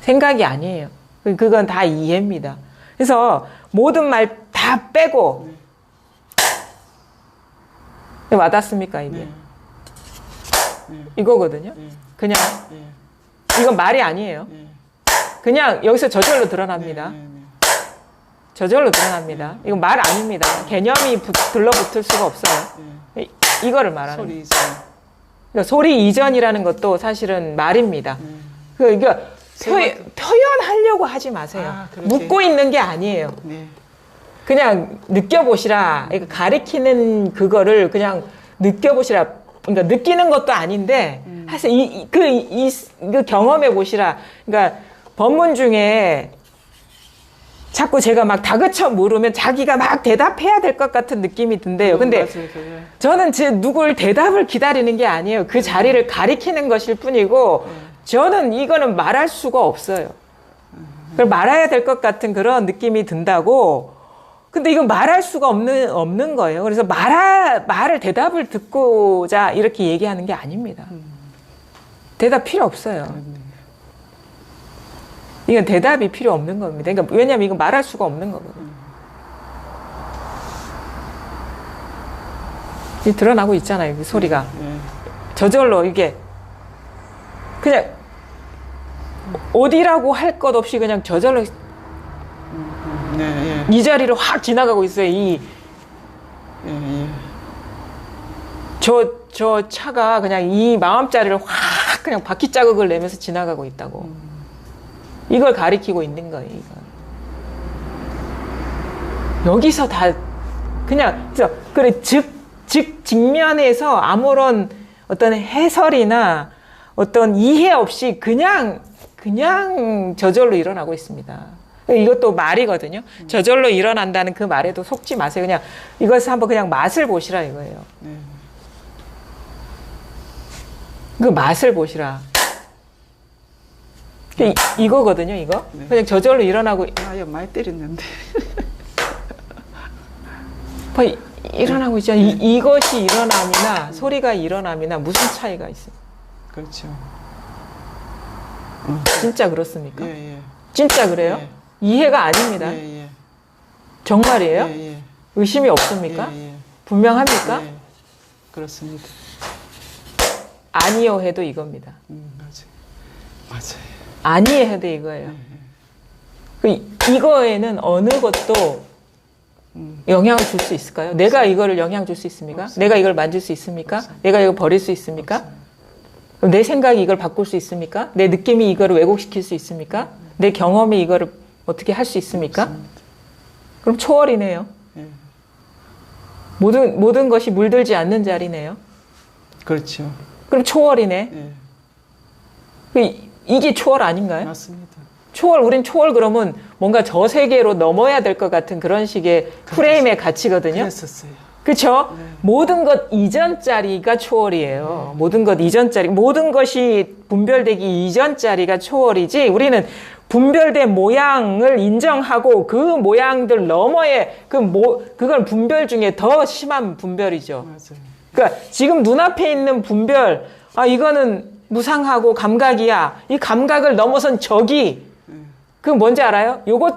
생각이 아니에요. 그건 다 이해입니다. 그래서 모든 말 다 빼고 와닿습니까 이게? 네. 네. 이거거든요. 네. 그냥 네. 이건 말이 아니에요. 네. 그냥 여기서 저절로 드러납니다. 네. 네. 저절로 드러납니다. 이건 말 아닙니다. 개념이 들러붙을 수가 없어요. 네. 이거를 말하는 소리 거예요. 이상. 그러니까 소리 이전이라는 것도 사실은 말입니다. 그러니까 표현하려고 하지 마세요. 묻고 있는 게 아니에요. 네. 그냥 느껴보시라. 그러니까 가리키는 그거를 그냥 느껴보시라. 그러니까 느끼는 것도 아닌데, 사실 그 경험해 보시라. 그러니까 법문 중에 자꾸 제가 막 다그쳐 물으면 자기가 막 대답해야 될 것 같은 느낌이 든대요. 근데 맞아요. 저는 누굴 대답을 기다리는 게 아니에요. 그 자리를 가리키는 것일 뿐이고, 저는 이거는 말할 수가 없어요. 그걸 말해야 될 것 같은 그런 느낌이 든다고. 근데 이건 말할 수가 없는 거예요. 그래서 대답을 듣고자 이렇게 얘기하는 게 아닙니다. 대답 필요 없어요. 이건 대답이 필요 없는 겁니다. 그러니까 왜냐하면 이건 말할 수가 없는 거거든요. 드러나고 있잖아요, 그 소리가. 저절로 이게 그냥 어디라고 할 것 없이 그냥 저절로 이 자리를 확 지나가고 있어요. 저 차가 그냥 이 마음자리를 확 그냥 바퀴 자국을 내면서 지나가고 있다고. 이걸 가리키고 있는 거예요, 이거. 여기서 다 그냥 그래 직면에서 아무런 어떤 해설이나 어떤 이해 없이 그냥 저절로 일어나고 있습니다. 이것도 말이거든요. 저절로 일어난다는 그 말에도 속지 마세요. 그냥 이것을 한번 그냥 맛을 보시라 이거예요. 그 맛을 보시라. 이거거든요, 이거. 그냥 저절로 일어나고. 많이 때렸는데. 일어나고 있잖아요. 이것이 일어남이나 소리가 일어남이나 무슨 차이가 있어요? 그렇죠. 진짜 그렇습니까? 진짜 그래요? 이해가 아닙니다. 정말이에요? 의심이 없습니까? 분명합니까? 그렇습니다. 아니요 해도 이겁니다. 맞아요. 아니에 해도 이거예요. 이거에는 어느 것도 영향을 줄 수 있을까요? 내가 이거를 영향 줄 수 있습니까? 없어요. 내가 이걸 만질 수 있습니까? 없어요. 내가 이거 버릴 수 있습니까? 없어요. 그럼 내 생각이 이걸 바꿀 수 있습니까? 내 느낌이 이거를 왜곡시킬 수 있습니까? 내 경험이 이거를 어떻게 할 수 있습니까? 없습니다. 그럼 초월이네요. 예. 모든 것이 물들지 않는 자리네요. 그렇죠. 그럼 초월이네. 예. 이게 초월 아닌가요? 맞습니다. 우린 초월 그러면 뭔가 저 세계로 넘어야 될 것 같은 그런 식의 프레임의 가치거든요. 그랬었어요. 그렇죠? 네. 모든 것 이전 자리가 초월이에요. 모든 것 이전 자리, 모든 것이 분별되기 이전 자리가 초월이지. 우리는 분별된 모양을 인정하고 그 모양들 너머에 그걸 분별 중에 더 심한 분별이죠. 맞아요. 그러니까 지금 눈앞에 있는 분별, 이거는 무상하고 감각이야. 이 감각을 넘어선 저기, 그 뭔지 알아요? 요것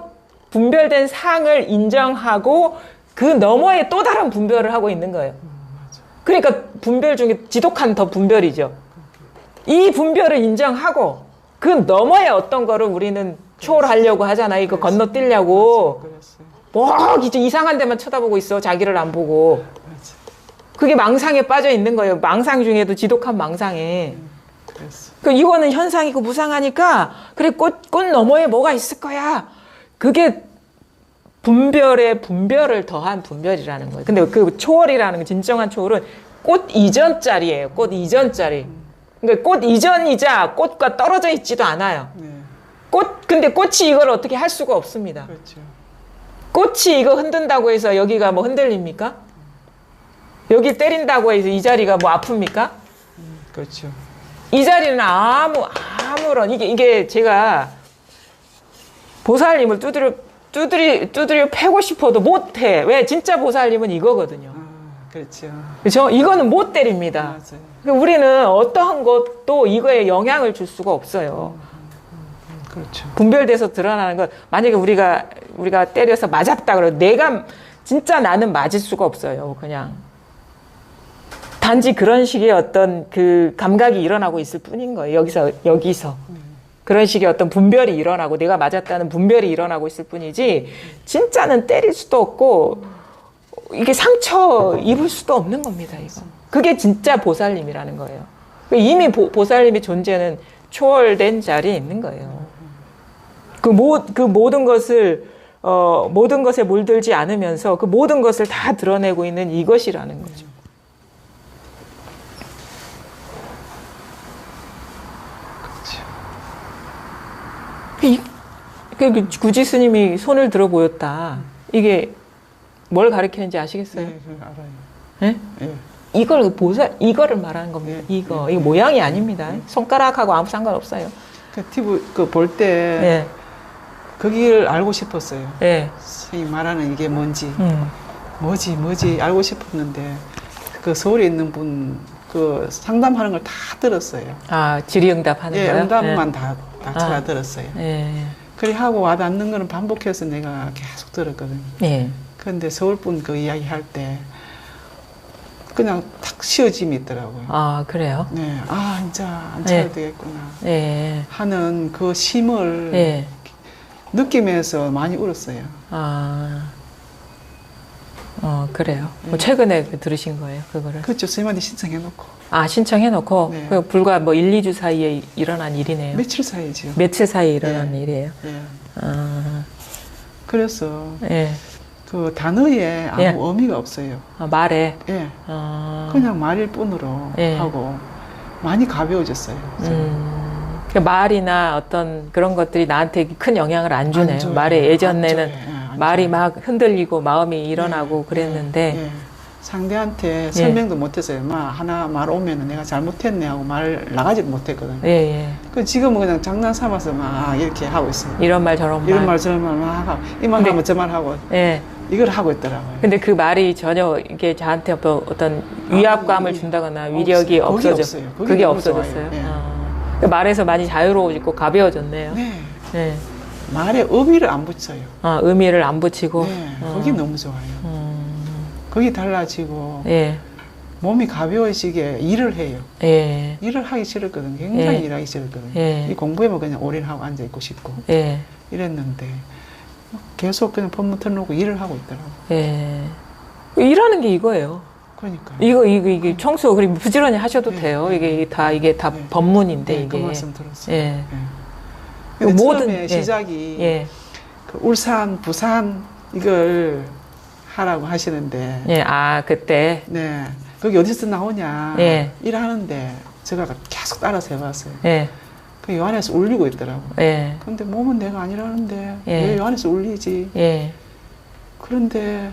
분별된 상을 인정하고 그 너머에 또 다른 분별을 하고 있는 거예요. 그러니까 분별 중에 지독한 더 분별이죠. 이 분별을 인정하고 그 너머에 어떤 거를 우리는 초월하려고 하잖아요. 이거 건너뛰려고. 그랬어요. 뭐 이제 이상한 데만 쳐다보고 있어. 자기를 안 보고. 맞아. 그게 망상에 빠져 있는 거예요. 망상 중에도 지독한 망상에. 그랬어. 그 이거는 현상이고 무상하니까 그래 꽃 너머에 뭐가 있을 거야. 그게 분별에 분별을 더한 분별이라는 거예요. 근데 그 초월이라는 거 진정한 초월은 꽃 이전 자리예요. 꽃 이전 자리. 그러니까 꽃 이전이자 꽃과 떨어져 있지도 않아요. 네. 근데 꽃이 이걸 어떻게 할 수가 없습니다. 그렇죠. 꽃이 이거 흔든다고 해서 여기가 뭐 흔들립니까? 여기 때린다고 해서 이 자리가 뭐 아픕니까? 그렇죠. 이 자리는 아무런 이게 제가 보살님을 두드려 패고 싶어도 못해. 왜? 진짜 보살님은 이거거든요. 그렇죠. 그렇죠? 이거는 못 때립니다. 맞아요. 그러니까 우리는 어떠한 것도 이거에 영향을 줄 수가 없어요. 그렇죠. 분별돼서 드러나는 것. 만약에 우리가 때려서 맞았다 그러면 진짜 나는 맞을 수가 없어요. 그냥. 단지 그런 식의 어떤 그 감각이 일어나고 있을 뿐인 거예요. 여기서. 그런 식의 어떤 분별이 일어나고 내가 맞았다는 분별이 일어나고 있을 뿐이지 진짜는 때릴 수도 없고 이게 상처 입을 수도 없는 겁니다. 이거. 그게 진짜 보살님이라는 거예요. 이미 보살님의 존재는 초월된 자리에 있는 거예요. 그 모든 것에 물들지 않으면서 그 모든 것을 다 드러내고 있는 이것이라는 거죠. 구지 스님이 손을 들어 보였다. 이게 뭘 가리키는지 아시겠어요? 네, 알아요. 네? 예. 이거를 말하는 겁니다. 네. 이거 모양이 아닙니다. 손가락하고 아무 상관없어요. 그 TV 볼 때 네. 거기를 알고 싶었어요. 네. 선생님 말하는 이게 뭔지, 뭐지 알고 싶었는데 그 서울에 있는 분 그 상담하는 걸 다 들었어요. 질의응답 하는 예, 거요? 응답만 다 제가 들었어요. 네. 그래 하고 와닿는 거는 반복해서 내가 계속 들었거든요. 네. 그런데 서울분 그 이야기 할 때 그냥 탁 쉬어짐이 있더라고요. 그래요? 네, 이제 안 차도 되겠구나 네. 하는 그 심을 네. 느끼면서 많이 울었어요. 그래요. 뭐 최근에 들으신 거예요, 그거를? 그렇죠. 선생님한테 신청해놓고. 신청해놓고, 네. 불과 1, 2주 사이에 일어난 일이네요. 며칠 사이죠. 며칠 사이에 일어난 일이에요. 예. 아, 그래서 예. 그 단어에 아무 예. 의미가 없어요. 말에. 예. 그냥 말일 뿐으로 예. 하고 많이 가벼워졌어요. 그 말이나 어떤 그런 것들이 나한테 큰 영향을 안 주네요. 안 줘요. 말에 예전에는 안 줘요. 예, 안 말이 줘요. 막 흔들리고 마음이 일어나고 예, 그랬는데, 예. 상대한테 설명도 못했어요. 하나 말 오면은 내가 잘못했네 하고 말 나가지도 못했거든요. 예, 예. 그 지금은 그냥 장난 삼아서 막 이렇게 하고 있어요. 이런 말 저런 말. 이런 말 저런 말 막 하고 이 말 하면 저 말 하고 예. 이걸 하고 있더라고요. 근데 그 말이 전혀 이게 저한테 어떤 위압감을 준다거나 위력이 없어요. 그게 없어져. 없어요. 그게 그게 너무 없어졌어요. 좋아요. 예. 그 말에서 많이 자유로워지고 가벼워졌네요. 네. 네. 말에 의미를 안 붙여요. 의미를 안 붙이고. 네. 그게 너무 좋아요. 그게 달라지고 예. 몸이 가벼워지게 일을 해요. 예. 일을 하기 싫었거든요. 굉장히 예. 일하기 싫었거든요. 예. 이 공부에만 그냥 올인하고 앉아있고 싶고 예. 이랬는데 계속 그냥 법문 틀어놓고 일을 하고 있더라고. 예. 일하는 게 이거예요. 그러니까. 이게 청소, 그리고 부지런히 하셔도 돼요. 이게 다 법문인데, 네, 이게. 그 말씀 들었어요. 예. 예. 근데 모든- 처음에 예. 시작이 예. 그 울산, 부산 이걸 하라고 하시는데, 예. 아, 그때. 네, 거기 어디서 나오냐 예. 일하는데 제가 계속 따라서 해봤어요. 예. 그 요 안에서 울리고 있더라고. 예. 근데 몸은 내가 아니라는데 예. 왜 요 안에서 울리지? 예. 그런데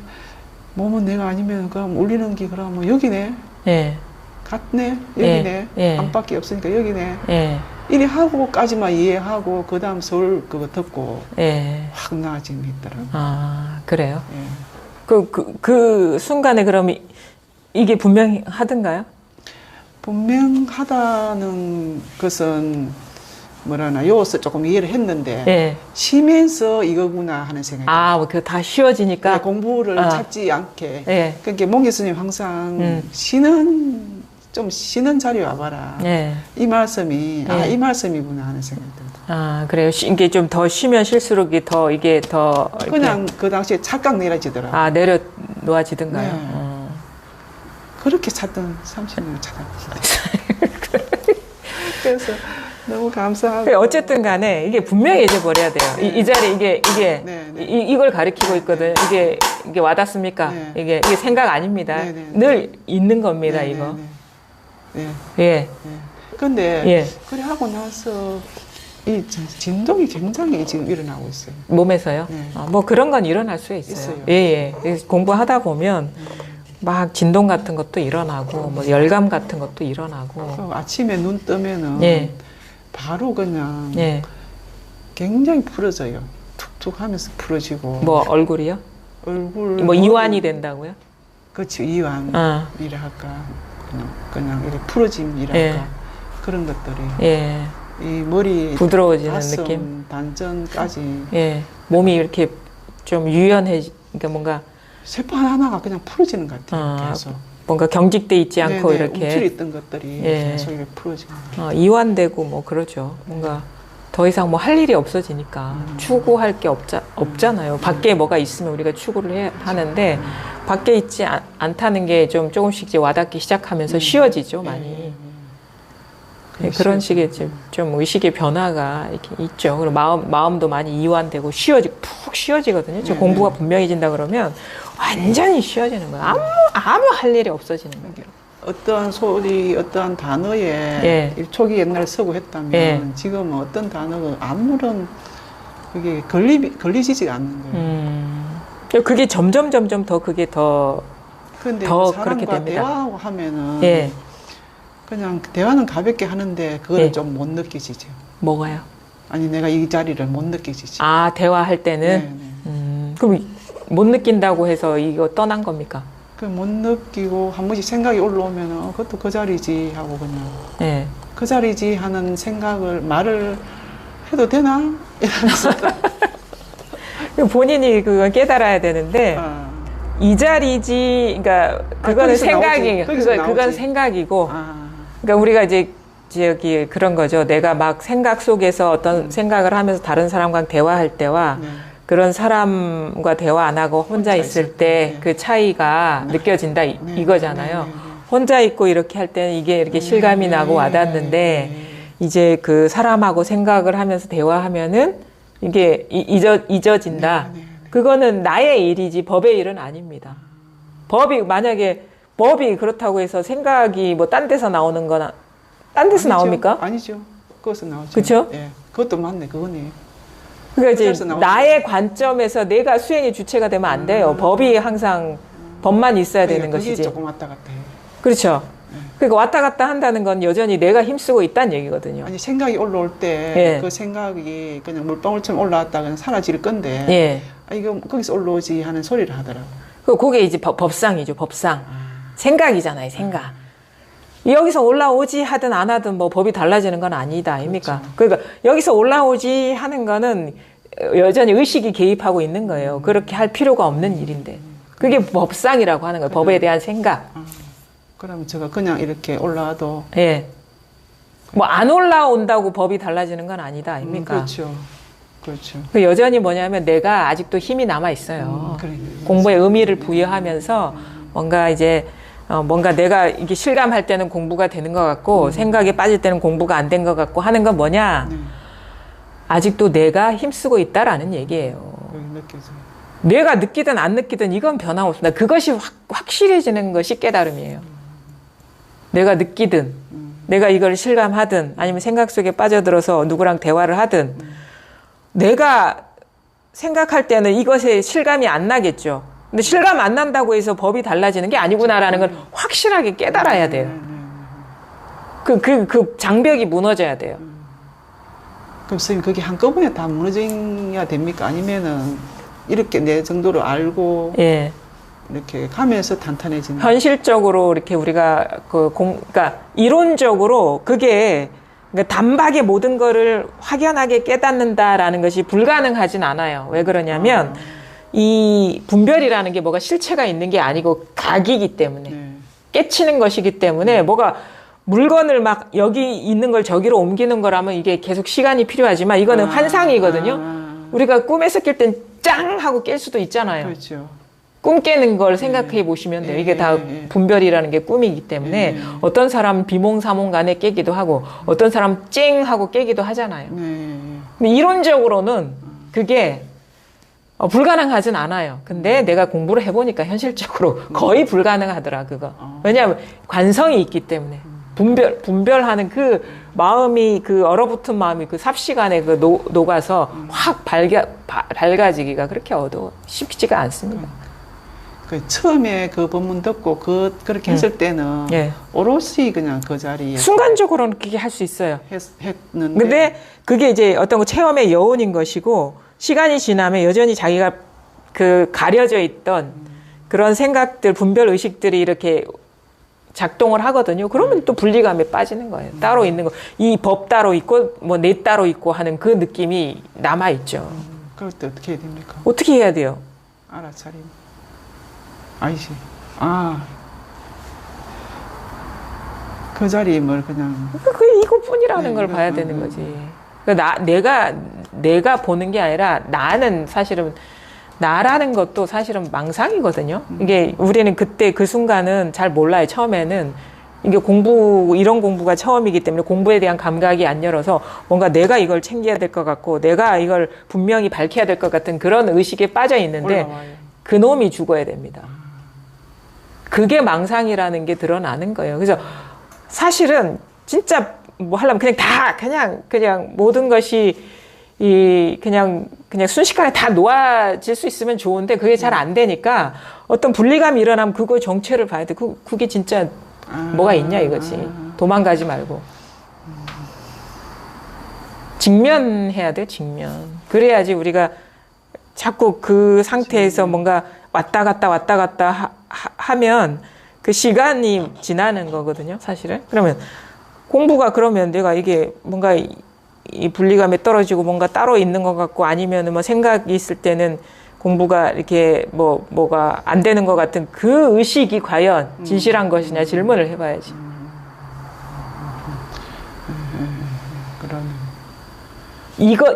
몸은 내가 아니면 그럼 울리는 게 그러면 여기네, 예. 같네, 여기네, 예. 안밖에 없으니까 여기네. 예. 이리 하고까지만 이해하고 그 다음 서울 그거 듣고 예. 확 나아짐이 있더라고. 아, 그래요? 예. 그 순간에 그럼 이게 분명히 하던가요? 분명하다는 것은 뭐라나 요서 조금 이해를 했는데 예. 쉬면서 이거구나 하는 생각이 들어요. 아, 그 다 쉬워지니까? 공부를 아. 찾지 않게. 예. 그러니까 몽 교수님 항상 좀 쉬는 자리에 와봐라. 예. 이 말씀이 예. 이 말씀이구나 하는 생각이 들더라고요. 아, 그래요? 이게 좀 더 쉬면 쉴수록 이게 더 이렇게 그냥 그 당시에 착각 내려지더라고요. 아, 내려 놓아지던가요? 네. 그렇게 찾던 30년을 찾았는데. 그래서 너무 감사하고. 그래, 어쨌든 간에 이게 분명히 잊어버려야 돼요. 이 자리 이게 네, 네. 이걸 가리키고 있거든. 이게 와닿습니까? 네. 이게 생각 아닙니다. 네, 네, 네. 늘 있는 겁니다, 네, 이거. 네, 네. 예. 네. 근데 예. 그래 하고 나서 이 진동이 굉장히 지금 일어나고 있어요. 몸에서요? 네. 뭐 그런 건 일어날 수 있어요. 있어요. 예, 예. 그래서 공부하다 보면 막 진동 같은 것도 일어나고, 뭐 열감 같은 것도 일어나고. 그 아침에 눈 뜨면은 예. 바로 그냥 예. 굉장히 풀어져요. 툭툭 하면서 풀어지고. 뭐 얼굴이요? 얼굴. 뭐 이완이 된다고요? 그렇죠. 이완. 아. 이라 할까. 그냥 이렇게 풀어짐이라 예. 할까. 그런 것들이. 예. 이 머리 부드러워지는 가슴 느낌? 단전까지 예. 몸이 이렇게 좀 그러니까 뭔가 세포 하나하나가 그냥 풀어지는 것 같아요. 계속. 뭔가 경직돼 있지 않고 네네, 이렇게 움츠려 있던 것들이 예. 계속 이렇게 풀어지는 거예요. 이완되고 뭐 그러죠. 뭔가 더 이상 뭐 할 일이 없어지니까 추구할 게 없잖아요. 밖에 뭐가 있으면 우리가 추구를 하는데 밖에 있지 않다는 게 좀 조금씩 이제 와닿기 시작하면서 쉬워지죠, 많이. 네, 그런 식의 좀 의식의 변화가 이렇게 있죠. 그리고 마음도 많이 이완되고 푹 쉬워지거든요. 저 공부가 분명해진다 그러면 완전히 쉬워지는 거예요. 아무 할 일이 없어지는 거예요. 어떠한 소리, 어떠한 단어에 예. 일촉이 옛날에 쓰고 했다면 예. 지금은 어떤 단어가 아무런 그게 걸리지가 않는 거예요. 그게 점점 더 그게 더 그런데 더 사람과 그렇게 됩니다. 대화하고 하면은 예. 그냥 대화는 가볍게 하는데 그걸 예. 좀 못 느끼지죠. 뭐가요? 아니 내가 이 자리를 못 느끼지지. 아, 대화할 때는 네. 그럼 못 느낀다고 해서 이거 떠난 겁니까? 그 못 느끼고 한 번씩 생각이 올라오면 그것도 그 자리지 하고 그냥 예. 그 자리지 하는 생각을 말을 해도 되나 이러면서 본인이 그걸 깨달아야 되는데 이 자리지, 그러니까 그거는 거기서 생각이, 나오지. 거기서 그건 나오지. 생각이고, 그러니까 우리가 이제 저기 그런 거죠. 내가 막 생각 속에서 어떤 생각을 하면서 다른 사람과 대화할 때와 네. 그런 사람과 대화 안 하고 혼자 있을 때 그 차이가 느껴진다 이거잖아요. 네. 혼자 있고 이렇게 할 때는 이게 이렇게 실감이 나고 와닿는데 이제 그 사람하고 생각을 하면서 대화하면은 이게 잊어진다. 그거는 나의 일이지 법의 일은 아닙니다. 만약에 법이 그렇다고 해서 생각이 뭐 딴 데서 나오는 거나 딴 데서 나옵니까? 아니죠. 그것은 나오죠. 그쵸? 예. 그것도 맞네. 그거네. 그러니까 이제 그래서 나오죠. 나의 관점에서 내가 수행의 주체가 되면 안 돼요. 법이 항상 법만 있어야 되는 그게 것이지. 조금 왔다 갔다 해. 그렇죠. 그러니까 왔다 갔다 한다는 건 여전히 내가 힘쓰고 있다는 얘기거든요. 아니 생각이 올라올 때 예. 그 생각이 그냥 물방울처럼 올라왔다 그냥 사라질 건데 예. 이거 거기서 올라오지 하는 소리를 하더라고. 그게 이제 법상이죠. 법상. 생각이잖아요. 생각. 여기서 올라오지 하든 안 하든 뭐 법이 달라지는 건 아니다. 아닙니까? 그러니까 여기서 올라오지 하는 거는 여전히 의식이 개입하고 있는 거예요. 그렇게 할 필요가 없는 일인데. 그게 법상이라고 하는 거예요. 법에 대한 생각. 그러면 제가 그냥 이렇게 올라와도 예. 뭐 안 올라온다고 법이 달라지는 건 아니다. 아닙니까? 그렇죠. 그렇죠. 그 여전히 뭐냐면 내가 아직도 힘이 남아 있어요. 그래. 공부에 의미를 부여하면서 뭔가 이제 뭔가 내가 이게 실감할 때는 공부가 되는 것 같고 생각에 빠질 때는 공부가 안 된 것 같고 하는 건 뭐냐? 아직도 내가 힘쓰고 있다라는 얘기예요. 그게 느껴져요. 내가 느끼든 안 느끼든 이건 변함없습니다. 그것이 확실해지는 것이 깨달음이에요. 내가 느끼든 내가 이걸 실감하든 아니면 생각 속에 빠져들어서 누구랑 대화를 하든 내가 생각할 때는 이것에 실감이 안 나겠죠. 근데 실감 안 난다고 해서 법이 달라지는 게 아니구나라는 걸 확실하게 깨달아야 돼요. 그 장벽이 무너져야 돼요. 그럼 선생님 그게 한꺼번에 다 무너져야 됩니까? 아니면은 이렇게 내 정도로 알고 예. 이렇게 가면서 탄탄해지는. 현실적으로 이렇게 우리가 그러니까 이론적으로 그게 그러니까 단박에 모든 거를 확연하게 깨닫는다라는 것이 불가능하진 않아요. 왜 그러냐면 이 분별이라는 게 뭐가 실체가 있는 게 아니고 각이기 때문에 네. 깨치는 것이기 때문에 뭐가 물건을 막 여기 있는 걸 저기로 옮기는 거라면 이게 계속 시간이 필요하지만 이거는 환상이거든요. 우리가 꿈에서 깰 땐 짱 하고 깰 수도 있잖아요. 그렇죠. 꿈 깨는 걸 생각해 보시면 돼요. 이게 다 분별이라는 게 꿈이기 때문에 어떤 사람은 비몽사몽간에 깨기도 하고 어떤 사람은 쨍 하고 깨기도 하잖아요. 근데 이론적으로는 그게 불가능하진 않아요. 근데 내가 공부를 해보니까 현실적으로 거의 불가능하더라, 그거. 왜냐하면 관성이 있기 때문에. 분별하는 그 마음이, 그 얼어붙은 마음이 그 삽시간에 그 녹아서 확 밝아지기가 그렇게 쉽지가 않습니다. 그 처음에 그 법문 듣고 그렇게 했을 때는 예. 오롯이 그냥 그 자리에 순간적으로는 그게 할 수 있어요. 했는데. 근데 그게 이제 어떤 체험의 여운인 것이고 시간이 지나면 여전히 자기가 그 가려져 있던 그런 생각들, 분별 의식들이 이렇게 작동을 하거든요. 그러면 또 분리감에 빠지는 거예요. 따로 있는 거. 이 법 따로 있고 뭐 내 따로 있고 하는 그 느낌이 남아 있죠. 그럴 때 어떻게 해야 됩니까? 어떻게 해야 돼요? 알아차림. 아이씨. 아. 그 자리에 뭘 그냥. 그 이거뿐이라는 네, 걸 봐야 되는 거지. 그러니까 내가 보는 게 아니라 나는 사실은 나라는 것도 사실은 망상이거든요. 이게 우리는 그때 그 순간은 잘 몰라요. 처음에는 이게 이런 공부가 처음이기 때문에 공부에 대한 감각이 안 열어서 뭔가 내가 이걸 챙겨야 될 것 같고 내가 이걸 분명히 밝혀야 될 것 같은 그런 의식에 빠져 있는데 올라와요. 그놈이 죽어야 됩니다. 그게 망상이라는 게 드러나는 거예요. 그래서 사실은 진짜 뭐 하려면 그냥 모든 것이 그냥 순식간에 다 놓아질 수 있으면 좋은데 그게 잘 안 되니까 어떤 분리감이 일어나면 그거 정체를 봐야 돼. 그게 진짜 뭐가 있냐 이거지. 도망가지 말고. 직면해야 돼, 직면. 그래야지 우리가 자꾸 그 상태에서 뭔가 왔다 갔다 하면 그 시간이 지나는 거거든요, 사실은. 그러면 공부가 그러면 내가 이게 뭔가 이 분리감에 떨어지고 뭔가 따로 있는 것 같고 아니면 뭐 생각이 있을 때는 공부가 이렇게 뭐가 안 되는 것 같은 그 의식이 과연 진실한 것이냐 질문을 해봐야지. 그러네.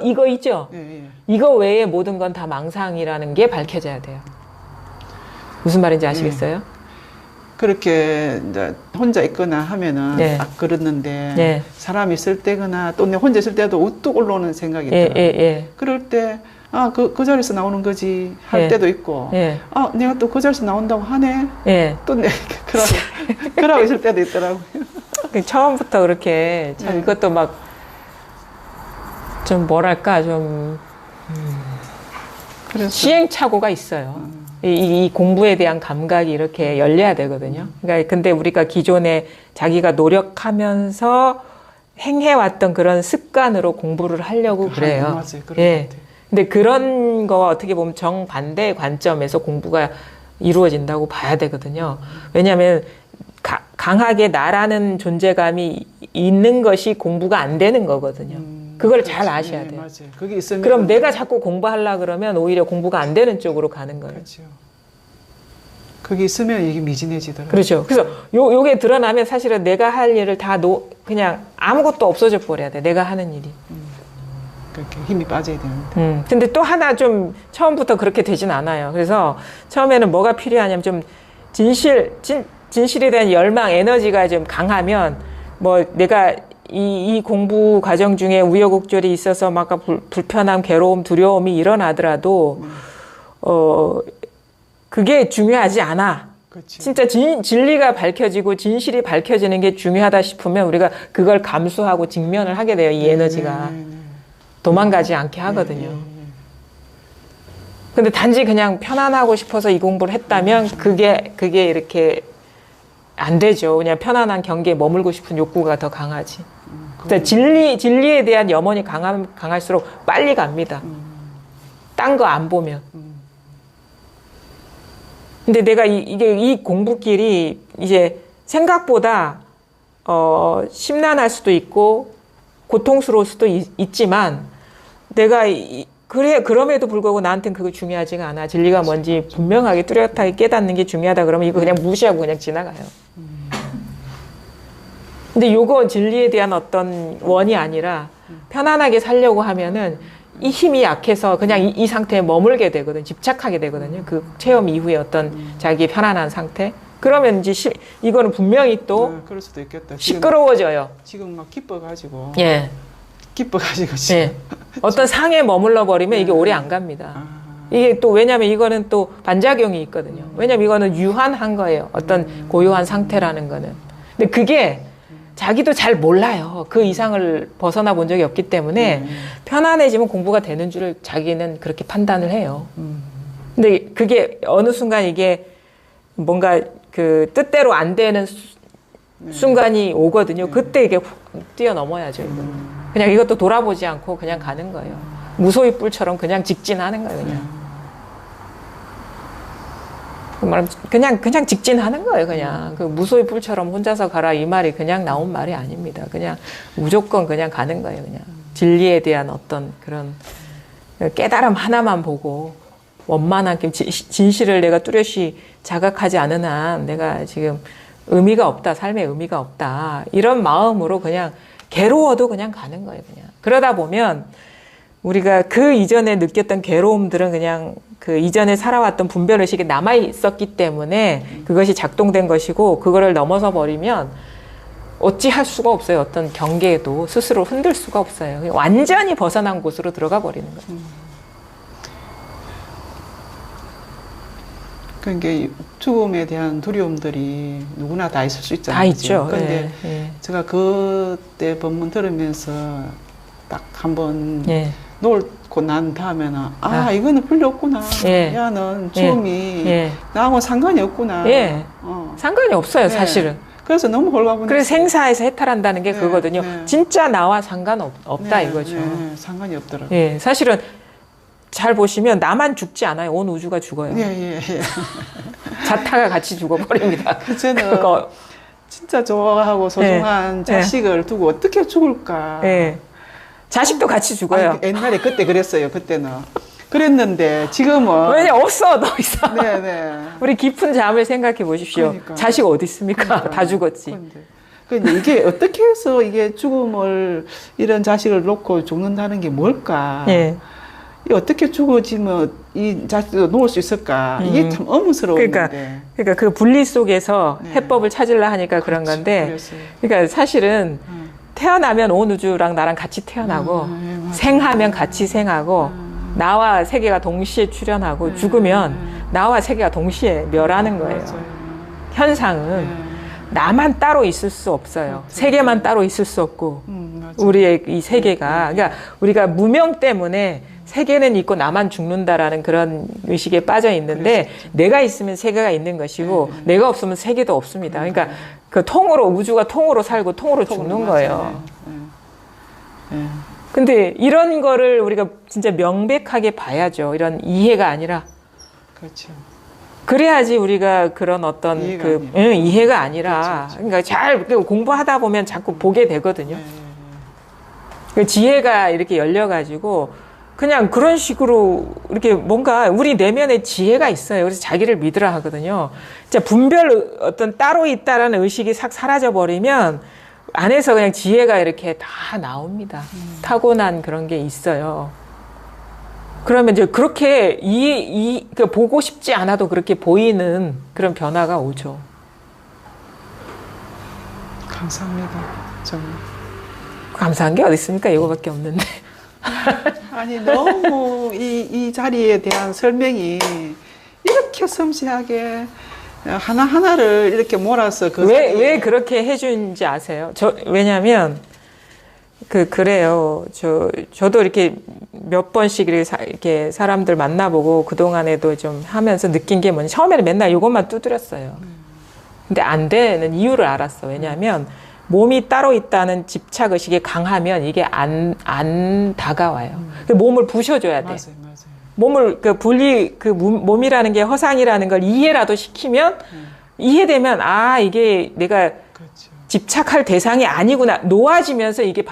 이거 있죠? 예. 이거 외에 모든 건 다 망상이라는 게 밝혀져야 돼요. 무슨 말인지 아시겠어요? 그렇게 이제 혼자 있거나 하면은 네. 딱 그렇는데 네. 사람이 있을 때거나 또 내 혼자 있을 때도 우뚝 올라오는 생각이 있더라고요. 예. 그럴 때 그 자리에서 나오는 거지 할 예. 때도 있고 예. 내가 또 그 자리에서 나온다고 하네. 예. 또 그러고 있을 때도 있더라고요. 처음부터 그렇게 참 네. 이것도 막 좀 뭐랄까 좀 그래서 시행착오가 있어요. 이 공부에 대한 감각이 이렇게 열려야 되거든요. 그러니까 근데 우리가 기존에 자기가 노력하면서 행해왔던 그런 습관으로 공부를 하려고 그래요. 맞아요. 그런 예. 것 같아요. 근데 그런 거와 어떻게 보면 정반대의 관점에서 공부가 이루어진다고 봐야 되거든요. 왜냐하면 강하게 나라는 존재감이 있는 것이 공부가 안 되는 거거든요. 그걸 잘 아셔야 돼요. 맞아요. 그게 있으면 그럼 내가 자꾸 공부하려 그러면 오히려 공부가 안 되는 쪽으로 가는 거예요. 그렇죠. 그게 있으면 이게 미진해지더라고요. 그렇죠. 그래서 요게 드러나면 사실은 내가 할 일을 다 그냥 아무것도 없어져 버려야 돼. 내가 하는 일이. 그렇게 힘이 빠져야 되는데. 근데 또 하나 좀 처음부터 그렇게 되진 않아요. 그래서 처음에는 뭐가 필요하냐면 좀 진실에 대한 열망, 에너지가 좀 강하면 뭐 내가 이 공부 과정 중에 우여곡절이 있어서 막 불편함, 괴로움, 두려움이 일어나더라도 그게 중요하지 않아. 그렇지. 진짜 진리가 밝혀지고 진실이 밝혀지는 게 중요하다 싶으면 우리가 그걸 감수하고 직면을 하게 돼요. 이 에너지가. 도망가지 않게 하거든요. 근데 단지 그냥 편안하고 싶어서 이 공부를 했다면 그게 이렇게 안 되죠. 그냥 편안한 경계에 머물고 싶은 욕구가 더 강하지. 그러니까 진리에 대한 염원이 강할수록 빨리 갑니다. 딴 거 안 보면. 근데 내가 이 공부길이 이제 생각보다 심란할 수도 있고 고통스러울 수도 있지만 내가 그럼에도 불구하고 나한테는 그거 중요하지가 않아. 진리가 뭔지 분명하게 뚜렷하게 깨닫는 게 중요하다 그러면 이거 그냥 무시하고 그냥 지나가요. 근데 요거 진리에 대한 어떤 원이 아니라 편안하게 살려고 하면은 이 힘이 약해서 그냥 이 상태에 머물게 되거든. 집착하게 되거든요. 그 체험 이후에 어떤 자기의 편안한 상태. 그러면 이제 이거는 분명히 또 그럴 수도 있겠다. 시끄러워져요. 지금 막 기뻐가지고. 예. 기뻐가지고 지금. 예. 어떤 상에 머물러 버리면 이게 오래 안 갑니다. 이게 또 왜냐면 이거는 또 반작용이 있거든요. 왜냐면 이거는 유한한 거예요. 어떤 고요한 상태라는 거는. 근데 그게 자기도 잘 몰라요. 그 이상을 벗어나 본 적이 없기 때문에 편안해지면 공부가 되는 줄을 자기는 그렇게 판단을 해요. 근데 그게 어느 순간 이게 뭔가 그 뜻대로 안 되는 순간이 오거든요. 그때 이게 훅 뛰어넘어야죠. 그냥 이것도 돌아보지 않고 그냥 가는 거예요. 무소의 뿔처럼 그냥 직진하는 거예요. 그냥 직진하는 거예요. 그냥 그 무소의 뿔처럼 혼자서 가라 이 말이 그냥 나온 말이 아닙니다. 그냥 무조건 그냥 가는 거예요. 그냥 진리에 대한 어떤 그런 깨달음 하나만 보고 원만한 진실을 내가 뚜렷이 자각하지 않은 한 내가 지금 의미가 없다, 삶에 의미가 없다 이런 마음으로 그냥 괴로워도 그냥 가는 거예요. 그냥 그러다 보면 우리가 그 이전에 느꼈던 괴로움들은 그냥 그 이전에 살아왔던 분별의식이 남아 있었기 때문에 그것이 작동된 것이고 그거를 넘어서 버리면 어찌할 수가 없어요. 어떤 경계에도 스스로 흔들 수가 없어요. 완전히 벗어난 곳으로 들어가 버리는 거예요. 그러니까 죽음에 대한 두려움들이 누구나 다 있을 수 있잖아요. 다 있죠. 그런데 예. 제가 그때 법문 들으면서 딱 한번 놓고 난 다음에는 이거는 필요 없구나. 야, 넌 죽음이 나하고 상관이 없구나. 상관이 없어요, 사실은. 그래서 너무 홀가분해. 그래서 생사에서 해탈한다는 게 그거거든요. 진짜 나와 상관없다 이거죠. 상관이 없더라고요. 예, 사실은 잘 보시면 나만 죽지 않아요. 온 우주가 죽어요. 자타가 같이 죽어버립니다. 저는 진짜 좋아하고 소중한 자식을 두고 어떻게 죽을까. 자식도 같이 죽어요. 옛날에 그때 그랬어요. 그때는. 그랬는데 지금은. 왜냐 없어 더 이상. 우리 깊은 잠을 생각해 보십시오. 그러니까. 자식 어디 있습니까? 다 죽었지. 근데 이게 어떻게 해서 이게 죽음을 이런 자식을 놓고 죽는다는 게 뭘까? 어떻게 죽어지면 이 자식도 놓을 수 있을까? 이게 참 의문스러운데. 그러니까 그 분리 속에서 해법을 찾으려 하니까 그런 건데. 그러니까 사실은 태어나면 온 우주랑 나랑 같이 태어나고 생하면 같이 생하고 나와 세계가 동시에 출현하고 죽으면 나와 세계가 동시에 멸하는 거예요. 현상은 나만 따로 있을 수 없어요. 세계만 따로 있을 수 없고 우리의 이 세계가 그러니까 우리가 무명 때문에 세계는 있고 나만 죽는다라는 그런 의식에 빠져 있는데 내가 있으면 세계가 있는 것이고 내가 없으면 세계도 없습니다. 그러니까 그 통으로 우주가 통으로 살고 통으로 죽는 거예요. 근데 이런 거를 우리가 진짜 명백하게 봐야죠. 이런 이해가 아니라. 그렇죠. 그래야지 우리가 그런 어떤 이해가 아니라. 그러니까 잘 공부하다 보면 자꾸 보게 되거든요. 그 지혜가 이렇게 열려가지고 그냥 그런 식으로 이렇게 뭔가 우리 내면에 지혜가 있어요. 그래서 자기를 믿으라 하거든요. 진짜 분별 어떤 따로 있다라는 의식이 싹 사라져 버리면 안에서 그냥 지혜가 이렇게 다 나옵니다. 타고난 그런 게 있어요. 그러면 이제 그렇게 보고 싶지 않아도 그렇게 보이는 그런 변화가 오죠. 감사합니다. 정말. 감사한 게 어디 있습니까? 이거밖에 없는데. 아니 너무 이 자리에 대한 설명이 이렇게 섬세하게 하나하나를 이렇게 몰아서 왜 그렇게 해준지 아세요? 왜냐면 그래요. 저도 이렇게 몇 번씩 이렇게 사람들 만나보고 그동안에도 좀 하면서 느낀 게 뭐냐. 처음에는 맨날 이것만 두드렸어요. 근데 안 되는 이유를 알았어. 왜냐면 몸이 따로 있다는 집착의식이 강하면 이게 안 다가와요. 몸을 부셔줘야 돼. 맞아요. 몸을, 몸이라는 게 허상이라는 걸 이해라도 시키면, 이해되면, 이게 내가 그렇죠. 집착할 대상이 아니구나. 놓아지면서 이게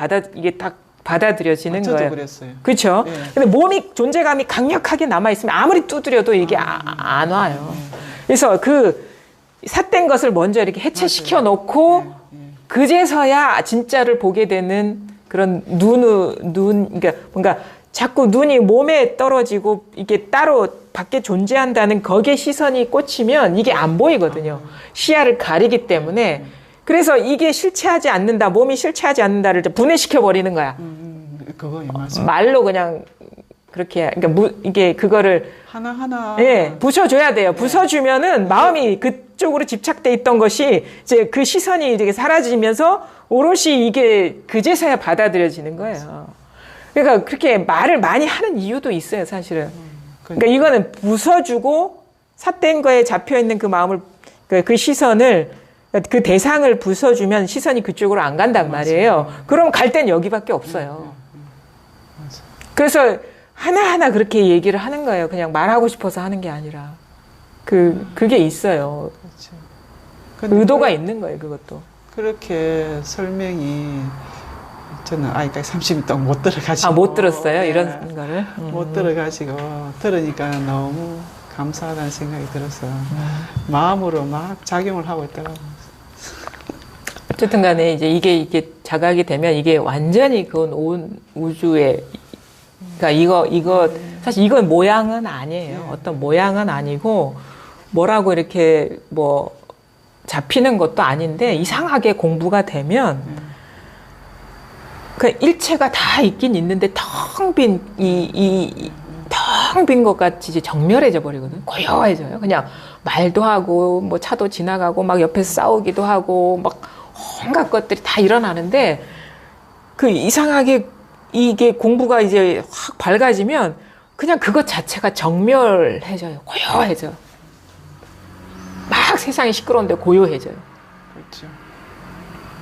딱 받아들여지는 저도 거예요. 그랬어요. 그렇죠? 네. 근데 몸이, 존재감이 강력하게 남아있으면 아무리 두드려도 이게 안 와요. 그래서 삿된 것을 먼저 이렇게 해체시켜 놓고, 그제서야 진짜를 보게 되는 그런 그러니까 뭔가 자꾸 눈이 몸에 떨어지고 이게 따로 밖에 존재한다는 거기에 시선이 꽂히면 이게 안 보이거든요. 시야를 가리기 때문에. 그래서 이게 실체하지 않는다, 몸이 실체하지 않는다를 분해시켜 버리는 거야. 그거 맞아요. 말로 그냥 그렇게, 그러니까 이게 그거를 하나하나. 예, 부숴줘야 돼요. 부숴주면은 마음이 그쪽으로 집착돼 있던 것이 이제 그 시선이 이제 사라지면서 오롯이 이게 그제서야 받아들여지는 거예요. 그러니까 그렇게 말을 많이 하는 이유도 있어요, 사실은. 그러니까 이거는 부숴주고 삿된 거에 잡혀 있는 그 마음을, 그 시선을, 그 대상을 부숴주면 시선이 그쪽으로 안 간단 말이에요. 그럼 갈 땐 여기밖에 없어요. 그래서 하나하나 그렇게 얘기를 하는 거예요. 그냥 말하고 싶어서 하는 게 아니라. 그게 있어요. 그렇죠. 의도가 있는 거예요, 그것도. 그렇게 설명이 저는 아직까지 30일 동안 못 들어가지고. 못 들었어요? 네. 이런 거를? 못 들어가지고 들으니까 너무 감사하다는 생각이 들어서 마음으로 막 작용을 하고 있더라고요. 어쨌든 간에 이제 이게 자각이 되면 이게 완전히 그건 온 우주의, 그러니까 이거 사실 이건 모양은 아니에요. 어떤 모양은 아니고 뭐라고 이렇게 뭐 잡히는 것도 아닌데 이상하게 공부가 되면 그 일체가 다 있긴 있는데 텅 빈 텅 빈 것 같이 이제 정멸해져 버리거든요. 고요해져요. 그냥 말도 하고 뭐 차도 지나가고 막 옆에서 싸우기도 하고 막 온갖 것들이 다 일어나는데 그 이상하게 이게 공부가 이제 확 밝아지면 그냥 그것 자체가 정멸해져요. 고요해져. 막 세상이 시끄러운데 고요해져요. 그렇죠.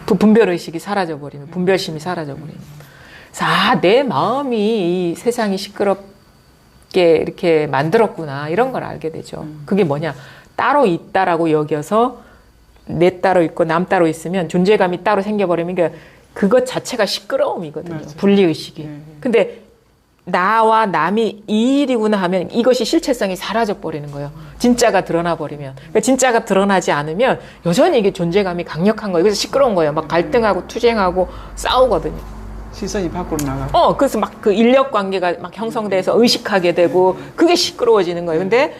분별의식이 사라져버리면, 분별심이 사라져버리면. 그래서 내 마음이 이 세상이 시끄럽게 이렇게 만들었구나 이런 걸 알게 되죠. 그게 뭐냐, 따로 있다라고 여겨서 내 따로 있고 남 따로 있으면 존재감이 따로 생겨버리면 그것 자체가 시끄러움이거든요. 맞아요. 분리의식이. 근데 나와 남이 이 일이구나 하면 이것이 실체성이 사라져 버리는 거예요. 진짜가 드러나 버리면. 그러니까 진짜가 드러나지 않으면 여전히 이게 존재감이 강력한 거예요. 그래서 시끄러운 거예요. 막 갈등하고 투쟁하고 싸우거든요. 시선이 밖으로 나가고. 그래서 막 그 인력 관계가 막 형성돼서 의식하게 되고 그게 시끄러워지는 거예요. 근데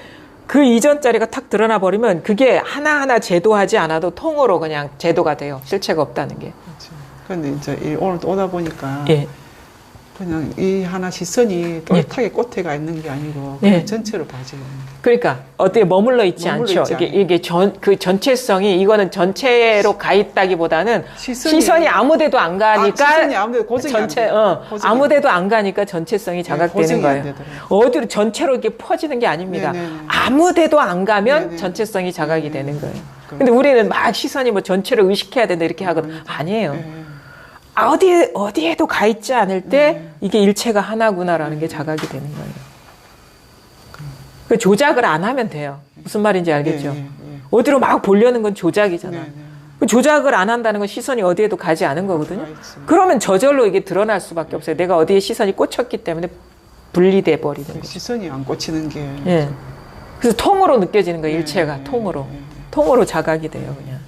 그 이전 자리가 탁 드러나 버리면 그게 하나하나 제도하지 않아도 통으로 그냥 제도가 돼요. 실체가 없다는 게. 그렇죠. 근데 이제 오늘 오다 보니까 예. 그냥 이 하나 시선이 똘하게 꽃에가 있는 게 아니고 그냥 전체로 봐져요. 그러니까 어디에 머물러 있지 않죠. 이게 그 전체성이 이거는 전체로 가 있다기보다는 시선이 아무데도 안 가니까 시선이 아무데도 고정이 전체 안 돼요. 고정이 아무데도 안 가니까 전체성이 자각되는 거예요. 어디로 전체로 이렇게 퍼지는 게 아닙니다. 네네네. 아무데도 안 가면 네네. 전체성이 자각이 되는 거예요. 근데 우리는 막 시선이 뭐 전체로 의식해야 된다 이렇게 하거든. 아니에요. 네. 어디에도 가 있지 않을 때 이게 일체가 하나구나라는 게 자각이 되는 거예요. 그 조작을 안 하면 돼요. 무슨 말인지 알겠죠? 어디로 막 보려는 건 조작이잖아. 그 조작을 안 한다는 건 시선이 어디에도 가지 않은 거거든요. 그러면 저절로 이게 드러날 수밖에 없어요. 내가 어디에 시선이 꽂혔기 때문에 분리돼 버리는 거죠. 시선이 안 꽂히는 게. 예. 그래서 통으로 느껴지는 거예요. 일체가 통으로. 통으로 자각이 돼요, 그냥.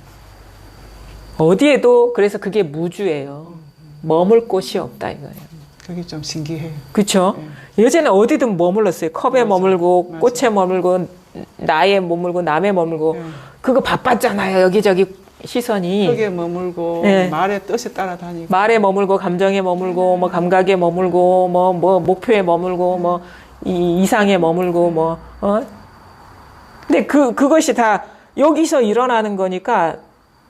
어디에도 그래서 그게 무주예요. 머물 곳이 없다 이거예요. 그게 좀 신기해요. 그렇죠? 네. 예전에 어디든 머물렀어요. 컵에 맞아. 머물고 맞아. 꽃에 머물고 나에 머물고 남에 머물고 네. 그거 바빴잖아요. 여기저기 시선이. 흙에 머물고 네. 말의 뜻에 따라다니고. 말에 머물고 감정에 머물고 뭐 감각에 머물고 뭐 목표에 머물고 뭐 이상에 머물고 뭐 근데 그것이 다 여기서 일어나는 거니까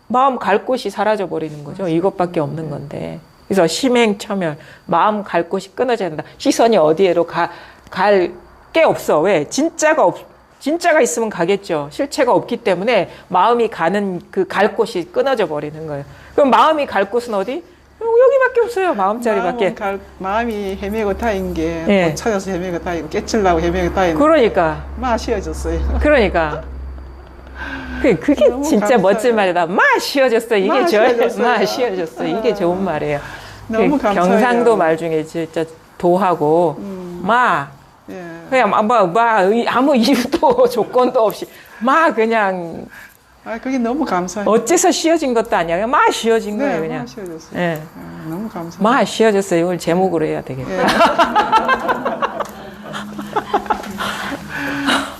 마음 갈 곳이 사라져 버리는 거죠. 이것밖에 없는 건데. 그래서 심행처멸 마음 갈 곳이 끊어져야 된다. 시선이 어디에로 갈 게 없어. 왜? 진짜가 있으면 가겠죠. 실체가 없기 때문에 마음이 가는 그 갈 곳이 끊어져 버리는 거예요. 그럼 마음이 갈 곳은 어디? 여기밖에 없어요. 마음자리밖에. 마음이 헤매고 다닌 게 예. 못 찾아서 헤매고 다니고 깨치려고 헤매고 다니고. 그러니까. 쉬어졌어요. 그러니까. 그게 너무 진짜 감사해요. 멋진 말이다. 쉬어졌어. 이게 쉬어졌어요. 쉬어졌어. 이게 좋은 말이에요. 너무 감사해요. 경상도 말 중에 진짜 도하고 예. 그냥 아무 이유도 조건도 없이 그냥 그게 너무 감사해요. 어째서 쉬어진 것도 아니야. 그냥 쉬어진 거예요. 그냥. 쉬어졌어요. 예. 너무 감사해요. 쉬어졌어요. 이걸 제목으로 해야 되겠다.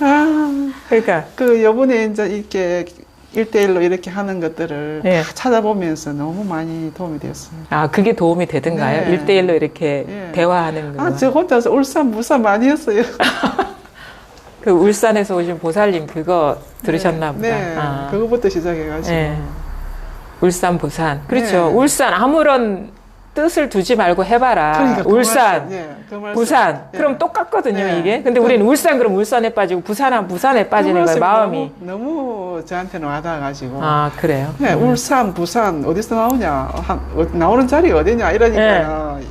예. 그러니까 요번에 이제 이렇게 1대1로 이렇게 하는 것들을 예. 다 찾아보면서 너무 많이 도움이 되었어요. 그게 도움이 되든가요? 네. 1대1로 이렇게 예. 대화하는 거. 저 혼자서 울산, 무산 많이 했어요. 그 울산에서 오신 보살님 그거 들으셨나 보다. 네. 그거부터 시작해가지고. 네. 울산, 부산. 그렇죠. 네. 울산 아무런 뜻을 두지 말고 해봐라. 그러니까 그 울산, 말씀, 예, 그 말씀. 부산. 예. 그럼 똑같거든요, 네. 이게. 근데 우리는 울산 그럼 울산에 빠지고 부산은 부산에 빠지는 거예요, 그 말씀이 마음이. 너무 저한테는 와닿아가지고. 그래요? 네, 울산, 부산 어디서 나오냐, 나오는 자리가 어디냐 이러니까. 네.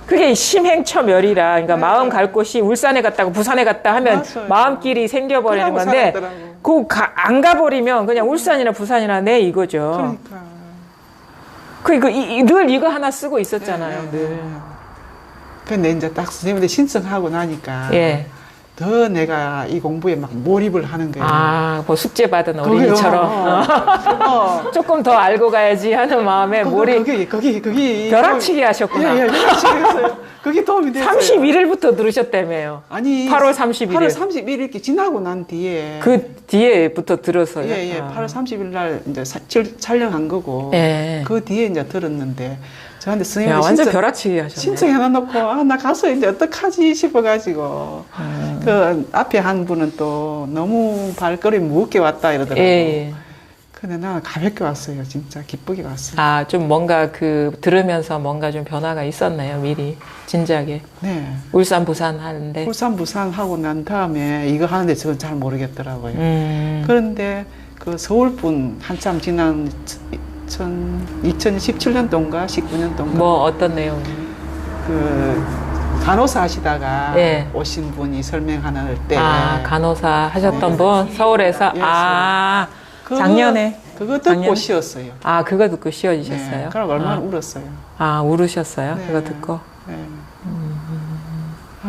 그게 심행처멸이라, 그러니까 네. 마음 갈 곳이 울산에 갔다고 부산에 갔다 하면 맞아요. 마음길이 생겨버리는 그러고 건데, 살았더라고. 안 가버리면 그냥 울산이나 부산이나 내 이거죠. 그러니까. 늘 이거 하나 쓰고 있었잖아요, 네. 늘. 근데 이제 딱 선생님한테 신청하고 나니까. 예. 더 내가 이 공부에 막 몰입을 하는 거예요. 뭐 숙제 받은 어린이처럼. 조금 더 알고 가야지 하는 마음에 몰입. 거기. 벼락치기 하셨구나. 예, 벼락치기 했어요. 그게 도움이 됐어요. 31일부터 들으셨다며요. 아니. 8월 31일. 8월 31일 이렇게 지나고 난 뒤에. 그 뒤에부터 들었어요. 예. 8월 30일 날 이제 촬영한 거고. 예. 그 뒤에 이제 들었는데. 저한테 야, 선생님이 완전 벼락치기 하셨네. 신청해놔놓고, 나 가서 이제 어떡하지 싶어가지고. 그 앞에 한 분은 또 너무 발걸음이 무겁게 왔다 이러더라고요. 예. 근데 나는 가볍게 왔어요. 진짜 기쁘게 왔어요. 좀 뭔가 들으면서 뭔가 좀 변화가 있었나요, 미리? 진작에. 네. 울산, 부산 하는데. 울산, 부산 하고 난 다음에 이거 하는데 저는 잘 모르겠더라고요. 음. 그런데 그 서울분 한참 지난 2017년도인가 19년도인가 뭐 어떤 내용? 그 간호사 하시다가 예. 오신 분이 설명하는 때 간호사 하셨던 네. 분? 서울에서? 예, 작년에? 그거 듣고 작년에? 쉬었어요. 그거 듣고 쉬어지셨어요? 네, 그럼 얼마나 울었어요. 울으셨어요? 네. 그거 듣고? 네.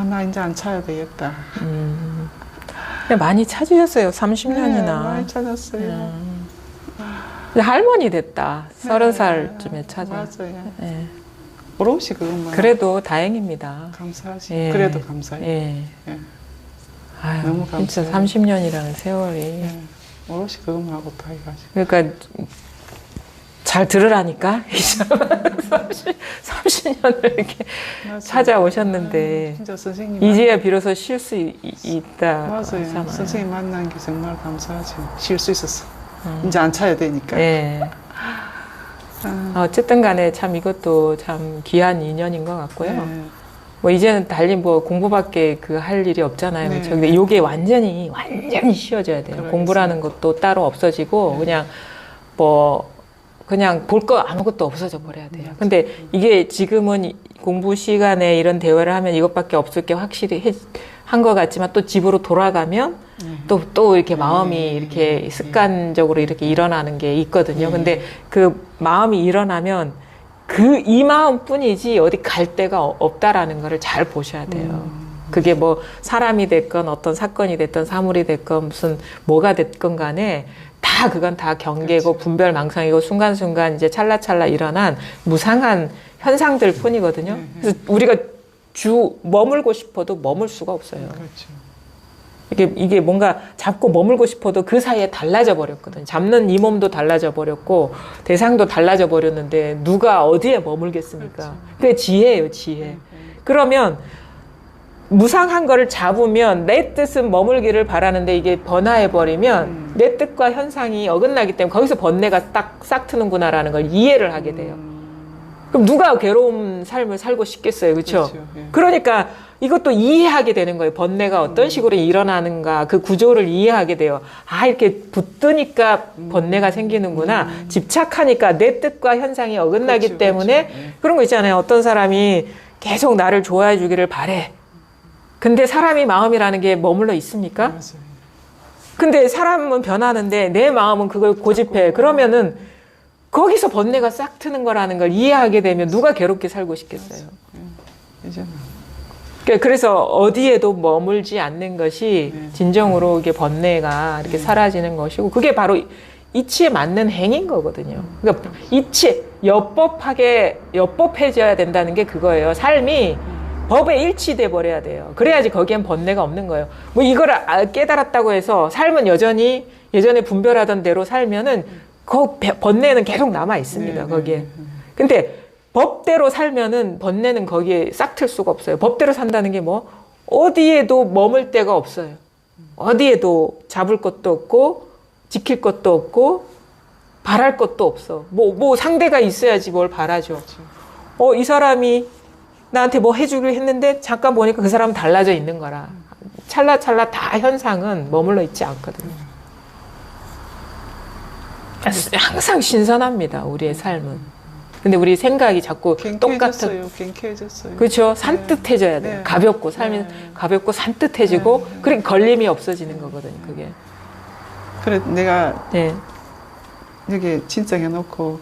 나 이제 안 차야 되겠다. 근데 많이 찾으셨어요. 30년이나. 네, 많이 찾았어요. 할머니 됐다. 30살쯤에 찾아. 맞아요. 예. 오롯이 그것만. 그래도 다행입니다. 감사하지. 예. 그래도 감사해요. 예. 예. 아유, 너무 진짜 감사해요. 30년이라는 세월이. 예. 오롯이 그것만 하고 다 해가지고. 그러니까 잘 들으라니까. 30년을 이렇게 맞아요. 찾아오셨는데 진짜 선생님. 이제야 비로소 쉴 수 있다. 맞아요. 하잖아요. 선생님 만난 게 정말 감사하지. 쉴 수 있었어. 이제 안 차야 되니까. 예. 어쨌든 간에 참 이것도 참 귀한 인연인 것 같고요. 네. 뭐 이제는 달리 뭐 공부밖에 할 일이 없잖아요. 네. 그렇죠? 근데 이게 완전히 쉬워져야 돼요. 그러겠어요. 공부라는 것도 따로 없어지고 그냥 그냥 볼 거 아무것도 없어져 버려야 돼요. 근데 이게 지금은 공부 시간에 이런 대화를 하면 이것밖에 없을 게 확실히 한 것 같지만 또 집으로 돌아가면 또 이렇게 마음이 이렇게 습관적으로 이렇게 일어나는 게 있거든요. 근데 그 마음이 일어나면 이 마음뿐이지 어디 갈 데가 없다라는 거를 잘 보셔야 돼요. 그게 뭐 사람이 됐건 어떤 사건이 됐건 사물이 됐건 무슨 뭐가 됐건 간에 다 그건 다 경계고 그렇죠. 분별망상이고 순간순간 이제 찰나찰나 일어난 무상한 현상들 뿐이거든요. 그래서 우리가 머물고 싶어도 머물 수가 없어요. 그렇죠. 이게 뭔가 잡고 머물고 싶어도 그 사이에 달라져 버렸거든요. 잡는 이 몸도 달라져 버렸고 대상도 달라져 버렸는데 누가 어디에 머물겠습니까? 그렇죠. 그게 지혜예요, 지혜. 그러면 무상한 거를 잡으면 내 뜻은 머물기를 바라는데 이게 번화해 버리면 내 뜻과 현상이 어긋나기 때문에 거기서 번뇌가 딱 싹 트는구나라는 걸 이해를 하게 돼요. 그럼 누가 괴로운 삶을 살고 싶겠어요, 그렇죠? 그렇죠. 예. 그러니까 이것도 이해하게 되는 거예요. 번뇌가 어떤 식으로 일어나는가 그 구조를 이해하게 돼요. 아, 이렇게 붙드니까 번뇌가 생기는구나. 집착하니까 내 뜻과 현상이 어긋나기 그렇죠, 때문에 그렇죠. 예. 그런 거 있잖아요. 어떤 사람이 계속 나를 좋아해 주기를 바래. 근데 사람이 마음이라는 게 머물러 있습니까? 맞아요. 근데 사람은 변하는데 내 마음은 그걸 고집해. 그러면은 거기서 번뇌가 싹 트는 거라는 걸 이해하게 되면 누가 괴롭게 살고 싶겠어요. 이제는 그래서 어디에도 머물지 않는 것이 네. 진정으로 이게 번뇌가 이렇게 사라지는 것이고 그게 바로 이치에 맞는 행인 거거든요. 그러니까 이치, 엽법해져야 된다는 게 그거예요. 삶이 법에 일치돼 버려야 돼요. 그래야지 거기엔 번뇌가 없는 거예요. 뭐 이걸 깨달았다고 해서 삶은 여전히 예전에 분별하던 대로 살면은 그 번뇌는 계속 남아 있습니다. 네, 거기에. 네. 근데 법대로 살면은 번뇌는 거기에 싹 틀 수가 없어요. 법대로 산다는 게 뭐 어디에도 머물 데가 없어요. 어디에도 잡을 것도 없고 지킬 것도 없고 바랄 것도 없어. 뭐 상대가 있어야지 뭘 바라죠. 이 사람이 나한테 뭐 해주기로 했는데 잠깐 보니까 그 사람은 달라져 있는 거라. 찰나찰나 다 현상은 머물러 있지 않거든요. 항상 신선합니다. 우리의 삶은. 근데 우리 생각이 자꾸 똑같은. 갱쾌해졌어요. 그렇죠. 산뜻해져야 돼요. 네. 가볍고 삶이 네. 가볍고 산뜻해지고 네. 그러니까 걸림이 없어지는 거거든요. 그게. 그래 내가 네. 여기 신청해놓고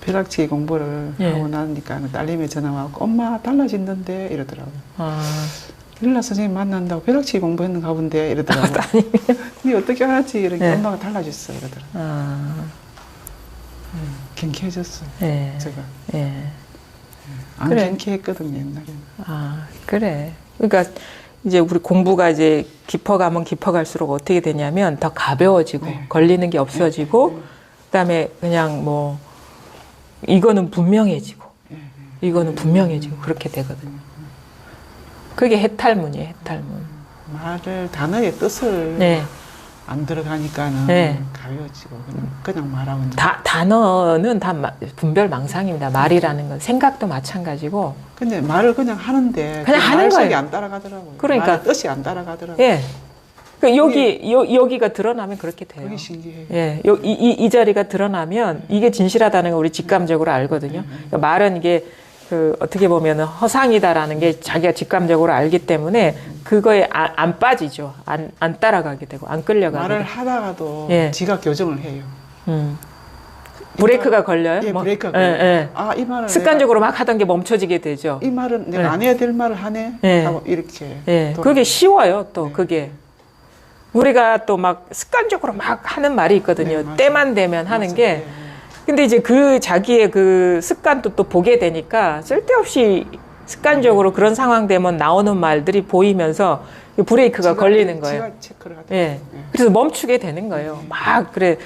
벼락치기 공부를 네. 하고 나니까 딸님이 전화 와서 엄마 달라진던데 이러더라고요. 아, 릴라 선생님 만난다고 벼락치기 공부했는가 본데 이러더라고요. 니 어떻게 알았지? 이러니까 네. 엄마가 달라졌어 이러더라고요. 아, 갱쾌해졌어요. 네. 제가 네. 안 그래. 갱쾌했거든요 옛날에는. 아, 그래. 그러니까 이제 우리 공부가 이제 깊어가면 깊어갈수록 어떻게 되냐면 더 가벼워지고 네. 걸리는 게 없어지고 그다음에 그냥 뭐 이거는 분명해지고 이거는 분명해지고 그렇게 되거든요. 그게 해탈문이에요. 해탈문. 말을 단어의 뜻을 네. 안 들어가니까는 네. 가벼워지고 그냥 말하면 단어는 다 분별망상입니다. 말이라는 건 생각도 마찬가지고. 근데 말을 그냥 하는데 그냥 그 하는 말속이 거예요. 안 따라가더라고요. 그러니까. 말의 뜻이 안 따라가더라고요. 예. 여기가 드러나면 그렇게 돼요. 그게 신기해요. 예. 이 자리가 드러나면 이게 진실하다는 걸 우리 직감적으로 알거든요. 그러니까 말은 이게 어떻게 보면 허상이다라는 게 자기가 직감적으로 알기 때문에 그거에 안 빠지죠. 안 따라가게 되고, 안 끌려가게 말을 되고. 하다가도 예. 지가 교정을 해요. 브레이크가 걸려요? 예, 뭐. 브레이크가 예, 걸려요. 예. 아, 이 말을 습관적으로 막 하던 게 멈춰지게 되죠. 이 말은 내가 네. 안 해야 될 말을 하네 네. 하고 이렇게 예. 돌아가요. 그게 쉬워요, 또, 네. 그게. 우리가 또 막 습관적으로 막 하는 말이 있거든요. 네, 맞아요. 때만 되면 하는 맞아요. 게. 네, 네. 근데 이제 그 자기의 그 습관도 또 보게 되니까 쓸데없이 습관적으로 그런 상황 되면 나오는 말들이 보이면서 브레이크가 지가- 걸리는 거예요. 지가 체크를 하더라고요. 예. 네. 그래서 멈추게 되는 거예요. 막 그래.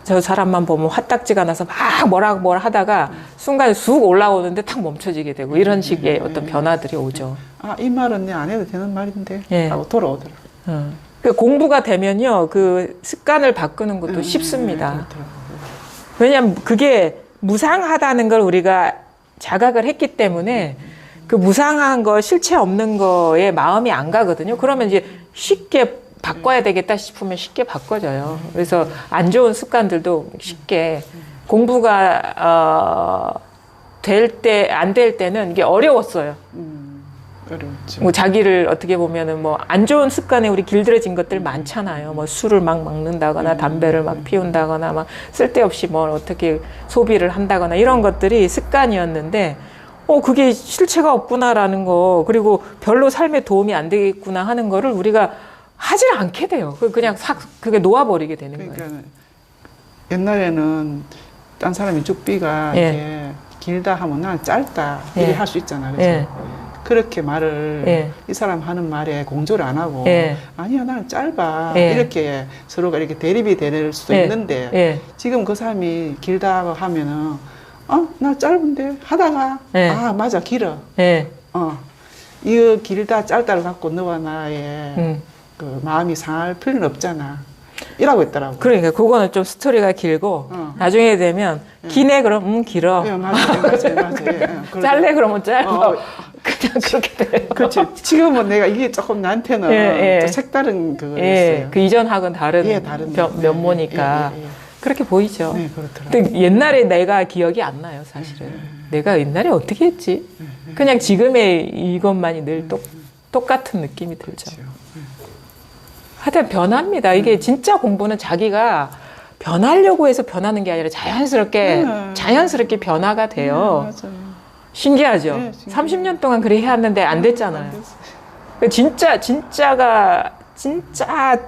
저 사람만 보면 화딱지가 나서 막 뭐라 하다가 순간 쑥 올라오는데 탁 멈춰지게 되고 이런 식의 어떤 변화들이 오죠. 아, 이 말은 내 안 해도 되는 말인데 예. 하고 돌아오더라고요. 그 공부가 되면요, 그 습관을 바꾸는 것도 쉽습니다. 그렇더라고요. 왜냐하면 그게 무상하다는 걸 우리가 자각을 했기 때문에 그 무상한 거, 실체 없는 거에 마음이 안 가거든요. 그러면 이제 쉽게 바꿔야 되겠다 싶으면 쉽게 바꿔져요. 그래서 안 좋은 습관들도 쉽게 공부가 안 될 때는 이게 어려웠어요. 어려웠죠. 뭐 자기를 어떻게 보면은 뭐 안 좋은 습관에 우리 길들여진 것들 많잖아요. 뭐 술을 막 먹는다거나 담배를 막 피운다거나 막 쓸데없이 뭘 어떻게 소비를 한다거나 이런 것들이 습관이었는데 그게 실체가 없구나라는 거 그리고 별로 삶에 도움이 안 되겠구나 하는 거를 우리가 하질 않게 돼요. 그냥 그게 놓아버리게 되는 거예요. 그러니까 옛날에는 딴 사람이 죽비가 예. 이게 길다 하면 난 짧다 예. 이렇게 할 수 있잖아. 그죠? 예. 그렇게 말을 예. 이 사람 하는 말에 공조를 안 하고 예. 아니야 나는 짧아 예. 이렇게 서로가 이렇게 대립이 될 수도 예. 있는데 예. 지금 그 사람이 길다 하면은 나 짧은데 하다가 예. 아 맞아 길어 예. 이 길다 짧다를 갖고 너와 나의 그 마음이 상할 필요는 없잖아 이라고 했더라고. 그러니까 그거는 좀 스토리가 길고 나중에 되면 기네 그럼 길어. 예, 맞아요. 예, 짧네 그러면 짧아. 어. 그냥 그렇게 돼요. 그렇지. 지금은 내가 이게 조금 나한테는 예, 예. 또 색다른 그거였어요. 예, 그 이전하고는 다른, 예, 다른 면모니까 예. 그렇게 보이죠. 네, 그렇더라고요. 근데 옛날에 내가 기억이 안 나요, 사실은. 내가 옛날에 어떻게 했지? 그냥 지금의 이것만이 늘 똑같은 느낌이 들죠. 그렇죠. 하여튼 변합니다. 이게 진짜 공부는 자기가 변하려고 해서 변하는 게 아니라 자연스럽게 변화가 돼요. 맞아요. 신기하죠? 네, 신기해요. 30년 동안 그래 해왔는데 안 됐잖아요. 진짜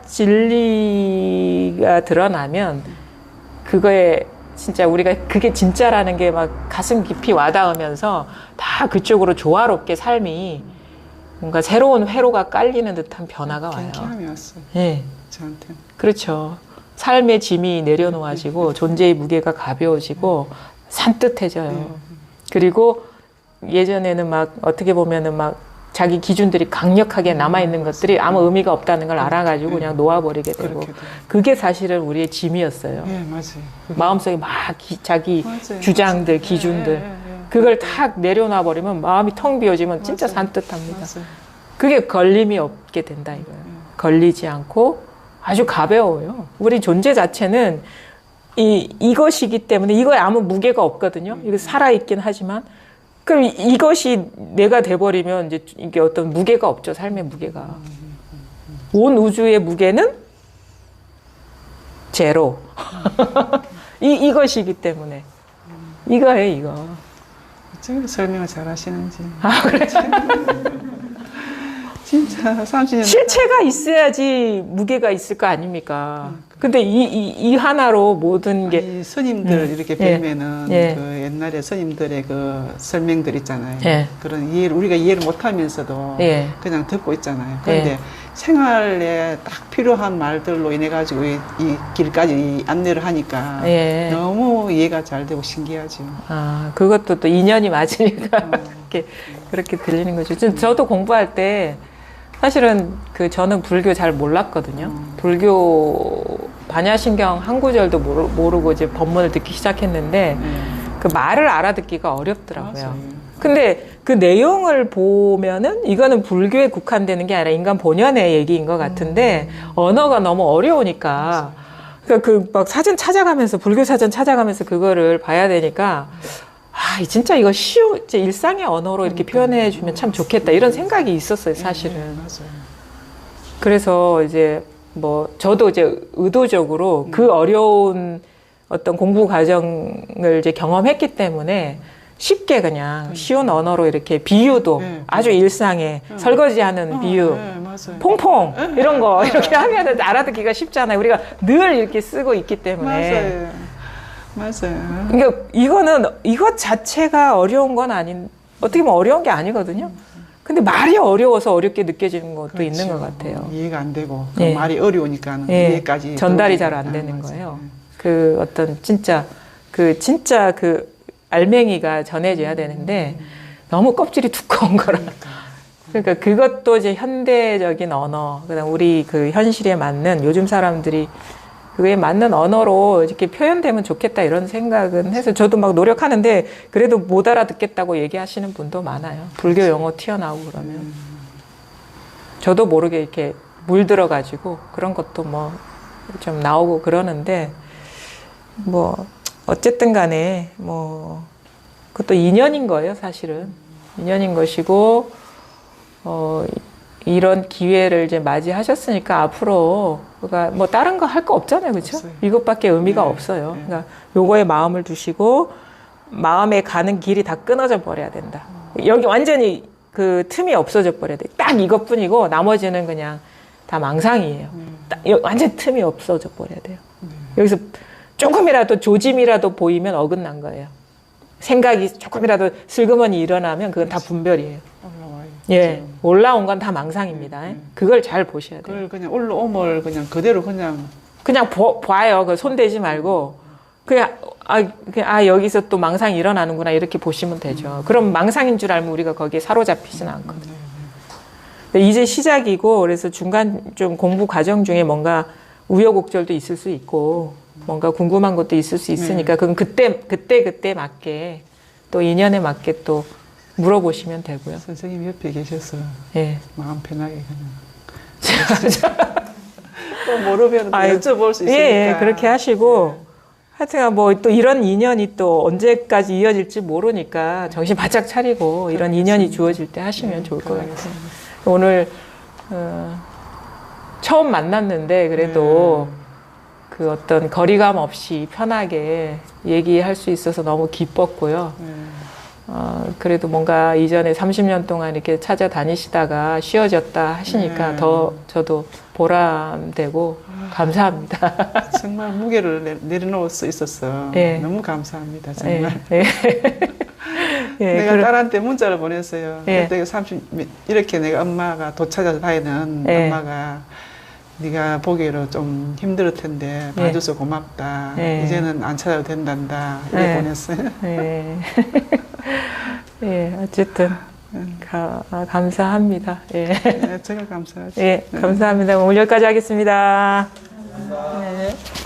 진리가 드러나면 그거에 진짜 우리가 그게 진짜라는 게 막 가슴 깊이 와닿으면서 다 그쪽으로 조화롭게 삶이 뭔가 새로운 회로가 깔리는 듯한 변화가 와요. 경쾌함이 왔어요. 예. 저한테는. 그렇죠. 삶의 짐이 내려놓아지고 존재의 무게가 가벼워지고 산뜻해져요. 그리고 예전에는 막 어떻게 보면은 막 자기 기준들이 강력하게 남아있는 것들이 아무 의미가 없다는 걸 알아가지고 그냥 놓아버리게 되고 그렇게 돼요. 그게 사실은 우리의 짐이었어요. 예, 맞아요. 마음속에 막 자기 맞아요. 주장들, 맞아요. 기준들 예. 그걸 탁 내려놔버리면 마음이 텅 비어지면 진짜 맞아요. 산뜻합니다. 맞아요. 그게 걸림이 없게 된다 이거예요. 걸리지 않고 아주 가벼워요. 우리 존재 자체는 이것이기 때문에 이거에 아무 무게가 없거든요. 이거 살아있긴 하지만 그럼 이것이 내가 돼버리면 이제 이게 어떤 무게가 없죠. 삶의 무게가. 온 우주의 무게는 제로. 이것이기 때문에. 이거예요, 이거. 어떻게 설명을 잘 하시는지. 아, 그래? 진짜 30년. 실체가 있어야지 무게가 있을 거 아닙니까? 근데 이 하나로 모든 게. 아니, 스님들 이렇게 예. 뵈면은 예. 그 옛날에 스님들의 그 설명들 있잖아요. 예. 그런 우리가 이해를 못하면서도 예. 그냥 듣고 있잖아요. 그런데 예. 생활에 딱 필요한 말들로 인해 가지고 이 길까지 안내를 하니까 예. 너무 이해가 잘 되고 신기하죠. 아, 그것도 또 인연이 맞으니까 그렇게 들리는 거죠. 저도 공부할 때 사실은 저는 불교 잘 몰랐거든요. 불교 반야신경 한 구절도 모르고 이제 법문을 듣기 시작했는데 그 말을 알아듣기가 어렵더라고요. 맞아요. 근데 그 내용을 보면은 이거는 불교에 국한되는 게 아니라 인간 본연의 얘기인 것 같은데 언어가 너무 어려우니까 그러니까 막 사전 찾아가면서 불교 사전 찾아가면서 그거를 봐야 되니까 진짜 이거 이제 일상의 언어로 이렇게 표현해 주면 참 좋겠다 이런 생각이 있었어요, 사실은. 맞아요. 그래서 이제 저도 이제 의도적으로 그 어려운 어떤 공부 과정을 이제 경험했기 때문에 쉽게 그냥 쉬운 언어로 이렇게 비유도 네. 아주 일상에 설거지하는 비유, 네, 맞아요. 퐁퐁 이런 거 이렇게 하면 알아듣기가 쉽잖아요. 우리가 늘 이렇게 쓰고 있기 때문에. 맞아요. 그러니까 이것 자체가 어려운 건 어떻게 보면 어려운 게 아니거든요. 근데 말이 어려워서 어렵게 느껴지는 것도 그렇죠. 있는 것 같아요. 이해가 안 되고 예. 말이 어려우니까 예, 이해까지 전달이 들어오니까. 잘 안 되는 맞아요. 거예요. 그 어떤 진짜 그 알맹이가 전해져야 되는데 너무 껍질이 두꺼운 거라. 그러니까 그것도 이제 현대적인 언어, 그다음 우리 그 현실에 맞는 요즘 사람들이 그에 맞는 언어로 이렇게 표현되면 좋겠다 이런 생각은 해서 저도 막 노력하는데 그래도 못 알아듣겠다고 얘기하시는 분도 많아요. 불교 용어 튀어나오고 그러면. 저도 모르게 이렇게 물들어가지고 그런 것도 좀 나오고 그러는데 어쨌든 간에 그것도 인연인 거예요, 사실은. 인연인 것이고, 이런 기회를 이제 맞이하셨으니까 앞으로 그러니까 다른 거 할 거 없잖아요, 그렇죠? 없어요. 이것밖에 의미가 네, 없어요. 네. 그러니까 요거에 마음을 두시고 마음에 가는 길이 다 끊어져 버려야 된다. 여기 완전히 그 틈이 없어져 버려야 돼. 딱 이것뿐이고 나머지는 그냥 다 망상이에요. 완전 틈이 없어져 버려야 돼요. 여기서 조금이라도 조짐이라도 보이면 어긋난 거예요. 생각이 조금이라도 슬그머니 일어나면 그건 다 분별이에요. 올라와요. 예, 올라온 건 다 망상입니다. 그걸 잘 보셔야 돼요. 그걸 그냥 올라옴을 그냥 그대로 그냥 봐요. 그 손대지 말고 그냥 여기서 또 망상이 일어나는구나 이렇게 보시면 되죠. 그럼 망상인 줄 알면 우리가 거기에 사로잡히지는 않거든요. 근데 이제 시작이고 그래서 중간 좀 공부 과정 중에 뭔가 우여곡절도 있을 수 있고 뭔가 궁금한 것도 있을 수 있으니까 그건 그때 맞게 또 인연에 맞게 또 물어보시면 되고요. 선생님 옆에 계셔서 예. 마음 편하게 그냥 또 모르면 여쭤볼 수 있으니까. 예, 그렇게 하시고 하여튼 뭐 또 이런 인연이 또 언제까지 이어질지 모르니까 정신 바짝 차리고 이런 인연이 주어질 때 하시면 좋을 것 같아요. 오늘 처음 만났는데 그래도 그 어떤 거리감 없이 편하게 얘기할 수 있어서 너무 기뻤고요. 그래도 뭔가 이전에 30년 동안 이렇게 찾아다니시다가 쉬어졌다 하시니까 더 저도 보람되고 감사합니다. 정말 무게를 내려놓을 수 있어서 너무 감사합니다. 정말. 내가 딸한테 문자를 보냈어요. 그때 이렇게 내가 엄마가 도찾아 다니는 엄마가 네가 보기로 좀 힘들 텐데 봐줘서 고맙다. 이제는 안 찾아도 된단다. 이렇게 보냈어요. 예, 어쨌든 감사합니다. 예. 제가 감사하죠. 예, 감사합니다. 오늘 여기까지 하겠습니다. 감사합니다.